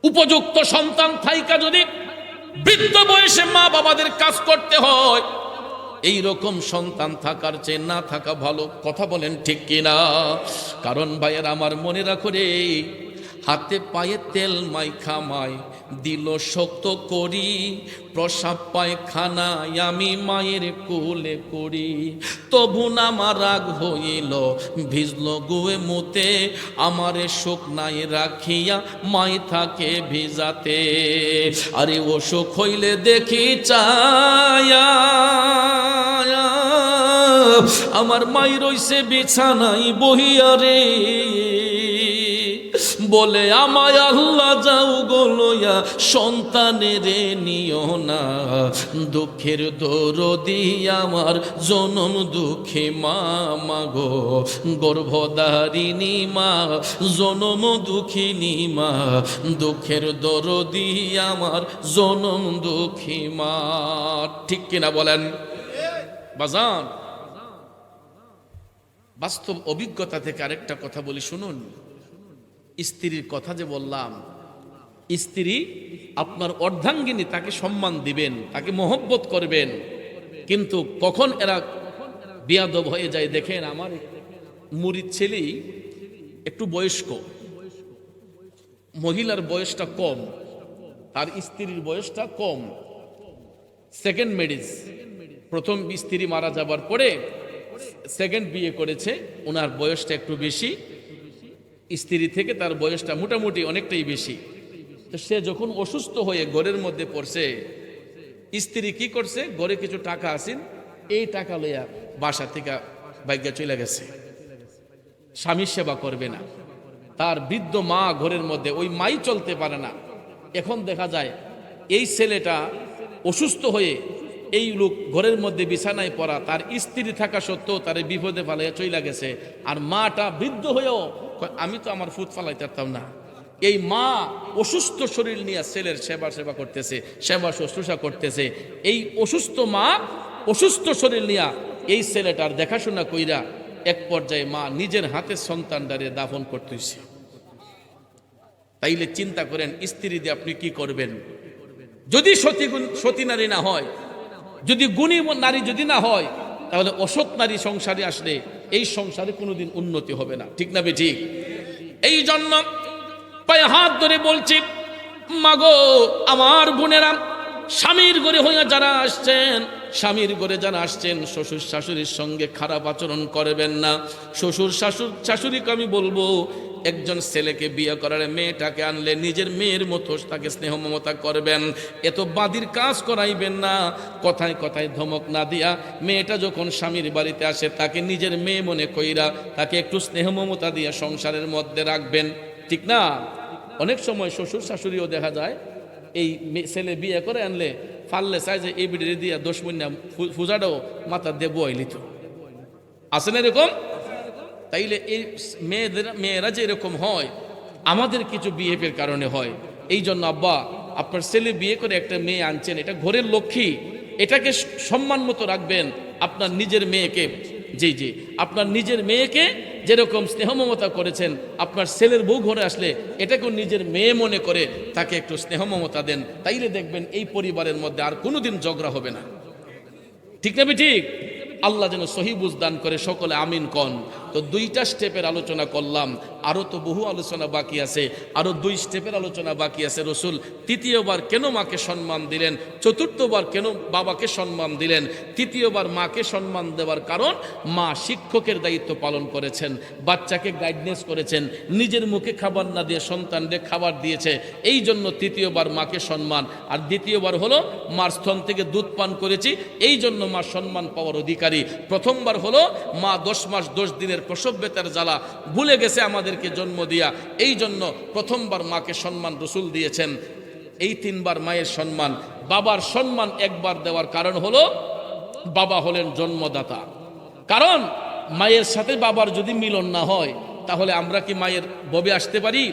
উপযুক্ত সন্তান থাইকা যদি বৃদ্ধ বয়সে মা বাবাদের কাজ করতে হয়, এই রকম সন্তান থাকার চেয়ে না থাকা ভালো, কথা বলেন ঠিক কিনা? কারণ ভাইয়ের আমার মনে রাখো রে, হাতে পায়ে তেল মাইখা মাই দিল শক্ত করি, প্রসাব পায়খানায় আমি মায়ের কোলে করি, তবু না আমার রাগ হইল ভিজল গুয়ে মুতে, আমারে শুকনায় রাখিয়া মাই থাকে ভিজাতে, আরে অসুখ হইলে দেখি চায়া আমার মাই রইছে বিছানায় বহিয়া রে, বলে আমায় আল্লাহ যাও গোলয়া সন্তানের নিও না, দুঃখের দরদি আমার জনম দুঃখে মা মাগো, গর্ভধারিণী মা জনম দুঃখিনী মা, দুঃখের দরদি আমার জনম দুঃখী মা, ঠিক কিনা বলেন বাজান? বাস্তব অভিজ্ঞতা থেকে আরেকটা কথা বলি শুনুন। স্ত্রীর কথা যে বললাম, স্ত্রী আপনার অর্ধাঙ্গিনী, তাকে সম্মান দিবেন, তাকে মহব্বত করবেন, কিন্তু কখন এরা বিয়াদব হয়ে যায় দেখেন। আমার মুরিদ ছেলেই একটু বয়স্ক, মহিলার বয়সটা কম, আর স্ত্রীর বয়সটা কম, সেকেন্ড ম্যারেজ, প্রথম স্ত্রী মারা যাবার পরে সেকেন্ড বিয়ে করেছে, ওনার বয়সটা একটু বেশি, স্ত্রী থেকে তার বয়সটা মোটামুটি অনেকটাই বেশি। তো সে যখন অসুস্থ হয়ে ঘরের মধ্যে পড়ছে, স্ত্রী কি করছে, ঘরে কিছু টাকা আছেন, এই টাকা লইয়া বাসা থেকে বাইকে চলে গেছে, স্বামীর সেবা করবে না। তার বৃদ্ধ মা ঘরের মধ্যে, ওই মাই চলতে পারে না। এখন দেখা যায় এই ছেলেটা অসুস্থ হয়ে এই লোক ঘরের মধ্যে বিছানায় পড়া, তার স্ত্রী থাকা সত্ত্বেও তার বিপদে ফালাইয়া চইলা গেছে, আর মাটা বৃদ্ধ হয়েও আমি তো আমার ফুট ফালাইতে পারতাম না। এই মা অসুস্থ শরীর নিয়ে ছেলের সেবা করতেছে, সেবা শুশ্রূষা করতেছে। এই অসুস্থ মা অসুস্থ শরীর নিয়ে এই ছেলেটার দেখাশোনা কইরা এক পর্যায়ে মা নিজের হাতে সন্তানটারে দাফন করতেছে। তাইলে চিন্তা করেন স্ত্রী দিয়ে আপনি কি করবেন? যদি সতী নারী না হয়, যদি গুণী নারী যদি না হয়, তাহলে অসৎ নারী সংসারে আসলে এই সংসারে কোনোদিন উন্নতি হবে না। ঠিক না বেঠিক? এই জন্য পায়ে হাত ধরে বলছি, মাগো আমার বোনেরা, স্বামীর ঘরে হইয়া যারা আসছেন, স্বামীর ঘরে যারা আসছেন, শ্বশুর শাশুড়ির সঙ্গে খারাপ আচরণ করবেন না। শ্বশুর শাশুড়িকে আমি বলবো, একজন ছেলেকে বিয়ে করার মেয়েটাকে আনলে নিজের মেয়ের মতো তাকে স্নেহ মমতা করবেন, এত বাদির কাজ করাইবেন না। কথায় কথায় ধমক না দিয়া মেয়েটা যখন স্বামীর বাড়িতে আসে তাকে নিজের মেয়ে মনে কইরা তাকে একটু স্নেহ মমতা দিয়া সংসারের মধ্যে রাখবেন। ঠিক না? অনেক সময় শ্বশুর শাশুড়িও দেখা যায় এই ছেলে বিয়ে করে আনলে ফাললে চাই যে এই বিড়ি দিয়া 10 মিনিট ফুজাটাও মাথা দিয়ে বইলিত আছে না এরকম? তাইলে এই মেয়েরা যে এরকম হয় আমাদের কিছু বিহেভিয়ার কারণে হয়। এই জন্য আব্বা, আপনার ছেলে বিয়ে করে একটা মেয়ে আনছেন, এটা ঘরের লক্ষ্মী, এটাকে সম্মান মতো রাখবেন। আপনার নিজের মেয়েকে, জি আপনার নিজের মেয়েকে যেরকম স্নেহ মমতা করেছেন, আপনার ছেলের বউ ঘরে আসলে এটাকেও নিজের মেয়ে মনে করে তাকে একটু স্নেহ মমতা দেন। তাইলে দেখবেন এই পরিবারের মধ্যে আর কোনোদিন ঝগড়া হবে না। ঠিক না ঠিক? আল্লাহ যেন সহি বুঝ দান করে, সকলে আমিন কন। তো 2টা স্টেপের আলোচনা করলাম, আরো তো বহু আলোচনা বাকি আছে, আরো 2 স্টেপের আলোচনা বাকি আছে। রসুল 3য়বার কেন মাকে সম্মান দিলেন, 4র্থবার কেন বাবাকে সম্মান দিলেন, 3য়বার মাকে সম্মান দেওয়ার কারণ মা শিক্ষকের দায়িত্ব পালন করেছেন, বাচ্চাকে গাইডনেস করেছেন, নিজের মুখে খাবার না দিয়ে সন্তানদের খাবার দিয়েছে। এই জন্য 3য়বার মাকে সম্মান। আর 2য়বার হলো মার স্তন থেকে দুধ পান করেছি, এই জন্য মা সম্মান পাওয়ার অধিকারী। 1বার হলো মা 10 মাস 10 দিনের প্রসব বেতার জ্বালা ভুলে গেছে আমাদেরকে জন্ম দিয়া, এই জন্য 1বার মাকে সম্মান রসুল দিয়েছেন। এই 3বার মায়ের সম্মান। বাবার সম্মান একবার দেওয়ার কারণ হলো বাবা হলেন জন্মদাতা। কারণ মায়ের সাথে বাবার যদি মিলন না হয় তাহলে আমরা কি মায়ের ববে আসতে পারি?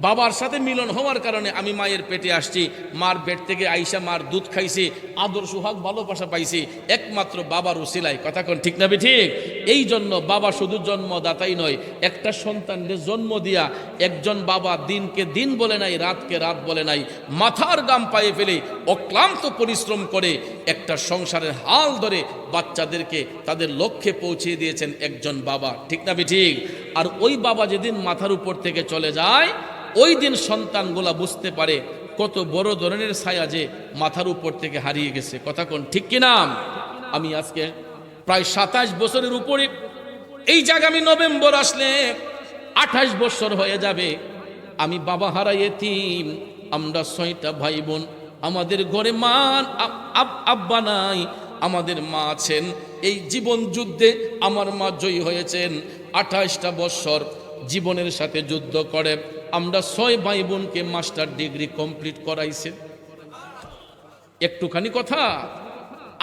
বাবার সাথে মিলন হওয়ার কারণে আমি মায়ের পেটে আসছি, মার পেট থেকে আইসা মার দুধ খাইছি, আদর সুহাগ ভালোবাসা পাইছি একমাত্র বাবার উসিলায়। কথা কোন ঠিক না ঠিক? এই জন্য বাবা শুধু জন্মদাতাই নয়, একটা সন্তানকে জন্ম দিয়া একজন বাবা দিনকে দিন বলে নাই, রাতকে রাত বলে নাই, মাথার গাম পায়ে ফেলে অক্লান্ত পরিশ্রম করে একটা সংসারের হাল ধরে বাচ্চাদেরকে তাদের লক্ষ্যে পৌঁছে দিয়েছেন একজন বাবা। ঠিক না ঠিক? আর ওই বাবা যেদিন মাথার উপর থেকে চলে যায়, ওই দিন সন্তানগুলা বুঝতে পারে কত বড় ধরনের ছায়া যে মাথার উপর থেকে হারিয়ে গেছে। কথা কোন ঠিক কিনা? আমি আজকে প্রায় 27 বছরের উপরে, এই যে আগামী নভেম্বর আসলে 28 বছর হয়ে যাবে আমি বাবা হারাই এতিম। আমরা 6টা ভাই বোন, আমাদের ঘরে মা আব্বা নাই, আমাদের মা আছেন। এই জীবন যুদ্ধে আমার মা জয়ী হয়েছেন। 28টা বছর জীবনের সাথে যুদ্ধ করে আমরা 6 ভাই বোনকে মাস্টার ডিগ্রি কমপ্লিট করাইছে। একটুখানি কথা,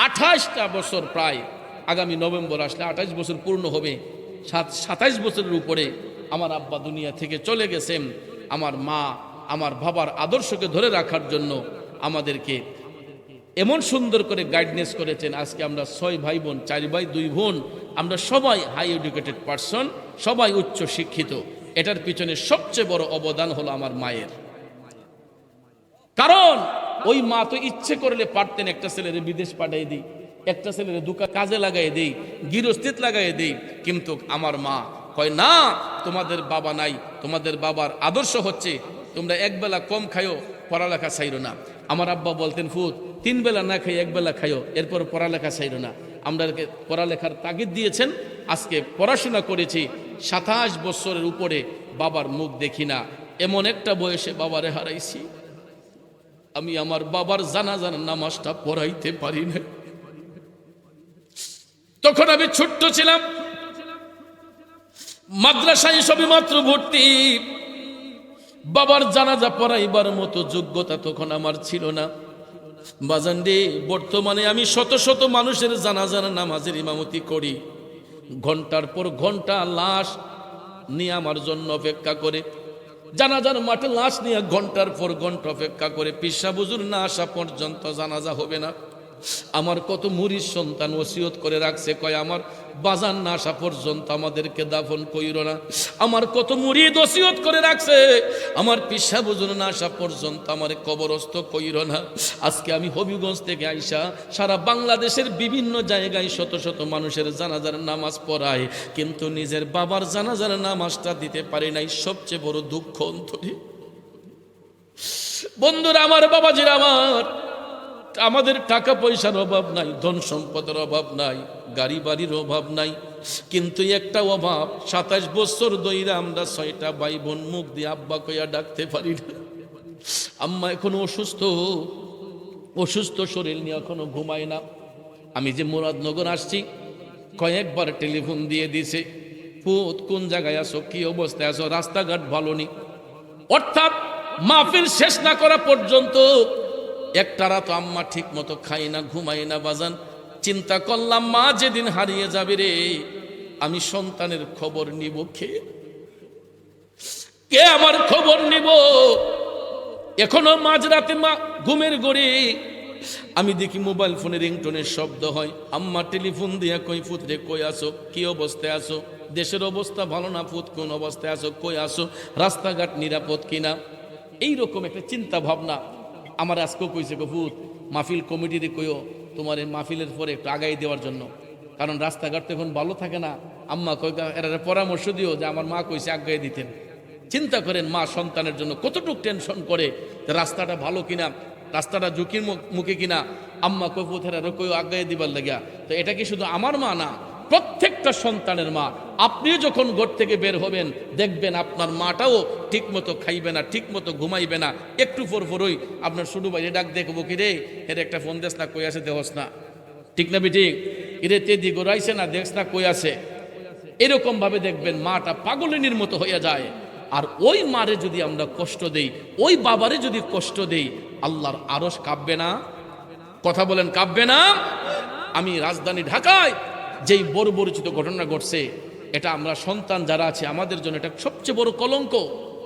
28টা বছর, প্রায় আগামী নভেম্বর আসলে 28 বছর পূর্ণ হবে। 27 বছরের উপরে আমার আব্বা দুনিয়া থেকে চলে গেছেন। আমার মা আমার বাবার আদর্শকে ধরে রাখার জন্য আমাদেরকে এমন সুন্দর করে গাইডনেস করেছেন। আজকে আমরা 6 ভাই বোন, 4 ভাই 2 বোন, আমরা সবাই হাই এডুকেটেড পারসন, সবাই উচ্চ শিক্ষিত। এটার পিছনে সবচেয়ে বড় অবদান হলো আমার মায়ের। কারণ ওই মা তো ইচ্ছে করলে পারতেন একটা ছেলের বিদেশ পাঠিয়ে দিই, একটা ছেলের কাজে লাগাই দেই, গৃহস্থিত লাগাই দেই, কিন্তু আমার মা কয় না, তোমাদের বাবা নাই, তোমাদের বাবার আদর্শ হচ্ছে তোমরা একবেলা কম খাইও, পড়ালেখা চাইরো না। আমার আব্বা বলতেন, ফুত 3 বেলা না খাই 1 বেলা খাইও, এরপর পড়ালেখা চাইরো না। আমাদেরকে পড়ালেখার তাগিদ দিয়েছেন। আজকে পড়াশোনা করেছি, 27 বছরের উপরে বাবার মুখ দেখি না। এমন একটা বয়সে বাবারে হারাইছি, আমি আমার বাবার জানাজার নামাজটা পড়াইতে পারি না। তখন আমি ছোট্ট ছিলাম, মাদ্রাসায় সবেমাত্র ভর্তি, বাবার জানাজা পড়াইবার মতো যোগ্যতা তখন আমার ছিল না। বাজানরে, বর্তমানে আমি শত শত মানুষের জানাজার নামাজের ইমামতি করি। ঘন্টার পর ঘন্টা লাশ নিয়ে আমার জন্য অপেক্ষা করে, জানাজার মাঠে লাশ নিয়ে ঘন্টার পর ঘন্টা অপেক্ষা করে, পীর সাহেব হুজুর না আসা পর্যন্ত জানাজা হবে না। আমার কত মুরিদ সন্তান ওসিয়ত করে রাখছে, কয় আমার বাজান না আসা পর্যন্ত আমাদেরকে দাফন কইরো না। আমার কত মুরিদ ওসিয়ত করে রাখছে, আমার পিসা বুঝুন না আসা পর্যন্ত আমার কবরস্থ কইরো না। আজকে আমি হবিগঞ্জ থেকে আইসা সারা বাংলাদেশের বিভিন্ন জায়গায় শত শত মানুষের জানাজার নামাজ পড়ায়, কিন্তু নিজের বাবার জানাজার নামাজটা দিতে পারি নাই। সবচেয়ে বড় দুঃখ অন্তরে। বন্ধুরা আমার, বাবাজিরা আমার, আমাদের টাকা পয়সার অভাব নাই, ধন সম্পদের অভাব নাই, গাড়ি বাড়ির অভাব নাই, কিন্তু একটা অভাব, 27 বছর ধইরা আমরা 6টা ভাই বোন মুখ দিয়ে আব্বা কইয়া ডাকতে পারি না। আম্মা এখনো অসুস্থ শরীর নিয়ে এখনো ঘুমায় না। আমি যে মুরাদনগর আসছি, কয়েকবার টেলিফোন দিয়ে দিছে, পুত কোন জায়গায় আছো, কি অবস্থায় আছো, রাস্তাঘাট ভালো নি। অর্থাৎ মাহফিল শেষ না করা পর্যন্ত একটা রাত আম্মা ঠিক মতো খাই না, ঘুমাই না। বাজান, চিন্তা করলাম মা যেদিন হারিয়ে যাবে রে, আমি সন্তানের খবর নিব কে আমার খবর নিব? এখনো মাঝরাতে মা ঘুমের ঘরে আমি দেখি মোবাইল ফোনে রিংটোনের শব্দ হয়। আম্মা টেলিফোন দিয়া কই, ফুত রে কই আসো, কি অবস্থায় আসো, দেশের অবস্থা ভালো না ফুত, কোন অবস্থায় আসো, কই আসো, রাস্তাঘাট নিরাপদ কিনা। এইরকম একটা চিন্তা ভাবনা আমার আজকেও কইছে, ফুত মাহফিল কমিটিতে কইও তোমার এই মাহফিলের পরে একটু আগাই দেওয়ার জন্য, কারণ রাস্তাঘাট তো এখন ভালো থাকে না। আম্মা কই এরা পরামর্শ দিও যে আমার মা কইছে আগাই দিতেন। চিন্তা করেন মা সন্তানের জন্য কতটুকু টেনশন করে, রাস্তাটা ভালো কিনা, রাস্তাটা ঝুঁকির মুখে কিনা। আম্মা কই ফুতেরা কইও আগাই দিবার লাগিয়া। তো এটা কি শুধু আমার মা না, প্রত্যেকটা সন্তানের মা। আপনিও যখন ঘর থেকে বের হবেন দেখবেন আপনার মাটাও ঠিক মতো খাইবে না, ঠিক মতো ঘুমাইবে না। একটু পরপরই আপনার ছোট ভাই ডাক দেখবো, কি রে এর একটা ফোন দেস না, কই আছে দেহস না, ঠিক না বেঠিক, ইরে তেদি গোড়াইছে না, দেখস না কই আছে। এরকম ভাবে দেখবেন মাটা পাগলিনীর মতো হয়ে যায়। আর ওই মারে যদি আমরা কষ্ট দেই, ওই বাবারে যদি কষ্ট দেই, আল্লাহর আরশ কাঁপবে না? কথা বলেন, কাঁপবে না? আমি রাজধানী ঢাকায় যেই বর্বরচিত ঘটনা ঘটছে, এটা আমরা সন্তান যারা আছে আমাদের জন্য এটা সবচেয়ে বড় কলঙ্ক।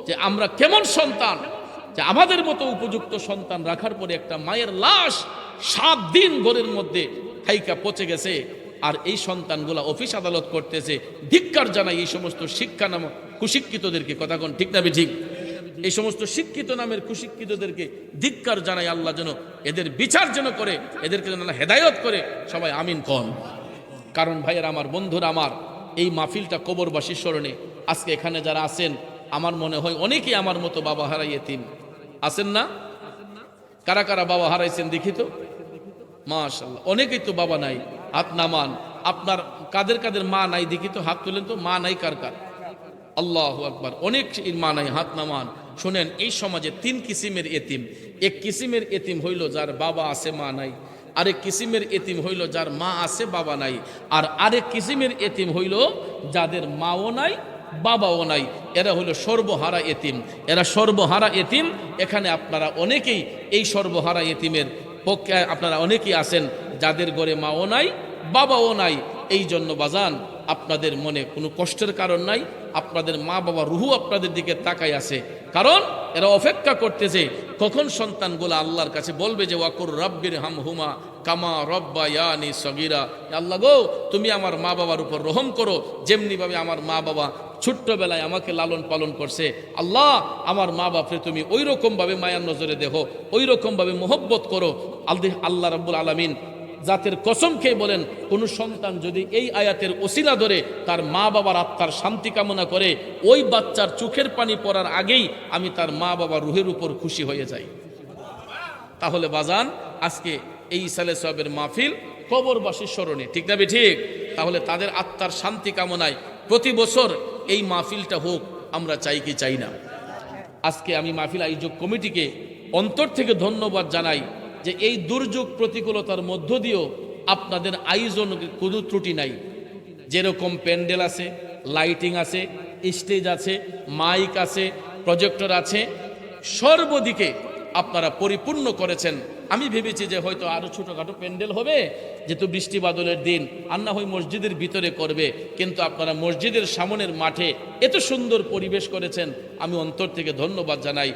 যে আমরা কেমন সন্তান, যে আমাদের মতো উপযুক্ত সন্তান রাখার পরে একটা মায়ের লাশ 7 দিন ঘরের মধ্যে থাইকা পচে গেছে, আর এই সন্তানগুলা অফিস আদালত করতেছে। ধিক্কার জানাই এই সমস্ত শিক্ষা নামক কুশিক্ষিতদেরকে। কথা কোন ঠিক না ঠিক? এই সমস্ত শিক্ষিত নামের কুশিক্ষিতদেরকে ধিক্কার জানাই। আল্লাহ যেন এদের বিচার যেন করে, এদেরকে যেন হেদায়ত করে। সবাই আমিন কন। কারণ ভাইয়ের আমার, বন্ধুরা আমার, এই মাহফিলটা কবরবাসীর স্মরণে। আজকে এখানে যারা আছেন, আমার মনে হয় অনেকেই আমার মতো বাবা হারাই এতিম আছেন না? কারা কারা বাবা হারাইছেন দেখি তো? মাশাআল্লাহ, অনেকেই তো বাবা নাই, হাত নামান। আপনার কাদের কাদের মা নাই দেখি তো, হাত তুলেন তো। মা নাই কার কার? আল্লাহু আকবার, অনেক মা নাই, হাত নামান। শোনেন, এই সমাজে 3 কিসিমের এতিম। এক কিসিমের এতিম হইল যার বাবা আছে মা নাই, আরেক কিসিমের এতিম হইল যার মা আছে বাবা নাই, আর আরেক কিসিমের এতিম হইল যাদের মাও নাই বাবাও নাই। এরা হইল সর্বহারা এতিম। এরা সর্বহারা এতিম। এখানে আপনারা অনেকেই এই সর্বহারা এতিমের পক্ষে আপনারা অনেকেই আছেন যাদের ঘরে মাও নাই বাবাও নাই। এই জন্য বাজান, আপনাদের মনে কোনো কষ্টের কারণ নাই। আপনাদের মা বাবা রুহু আপনাদের দিকে তাকাই আছে, কারণ এরা অপেক্ষা করতেছে কখন সন্তানগুলো আল্লাহর কাছে বলবে যে ওয়াকুর রাব্বির হামহুমা কামা রব্বায়ানি সগীরা। আল্লাহ গো, তুমি আমার মা বাবার উপর রহম করো, যেমনিভাবে আমার মা বাবা ছোট্টবেলায় আমাকে লালন পালন করছে। আল্লাহ, আমার মা বাপরে তুমি ওই রকমভাবে মায়ার নজরে দেখো, ওই রকমভাবে মোহব্বত করো। আল্লাহ রাব্বুল আলামিন জাতের কসম খেয়ে বলেন, কোন সন্তান যদি এই আয়াতের ওসিলা ধরে তার মা বাবার আত্মার শান্তি কামনা করে, ওই বাচ্চার চোখের পানি পড়ার আগেই আমি তার মা বাবার রুহের উপর খুশি হয়ে যাই। তাহলে বাজান, আজকে এই ইসালে সাহেবের মাহফিল কবরবাসীর স্মরণে, ঠিক না ঠিক? তাহলে তাদের আত্মার শান্তি কামনায় প্রতি বছর এই মাহফিলটা হোক, আমরা চাই কি চাই না? আজকে আমি মাহফিল আয়োজক কমিটিকে অন্তর থেকে ধন্যবাদ জানাই যে এই দুর্যোগ প্রতিকূলতার মধ্য দিয়েও আপনাদের আয়োজনের কোনো ত্রুটি নাই। যেরকম প্যান্ডেল আছে, লাইটিং আছে, স্টেজ আছে, মাইক আছে, প্রজেক্টর আছে, সর্বদিকে আপনারা পরিপূর্ণ করেছেন। আমি ভেবেছি যে হয়তো আরো ছোটখাটো প্যান্ডেল হবে, যেহেতু বৃষ্টি বাদলের দিন, আর না হয় মসজিদের ভিতরে করবে, কিন্তু আপনারা মসজিদের সামনের মাঠে এত সুন্দর পরিবেশ করেছেন, আমি অন্তর থেকে ধন্যবাদ জানাই।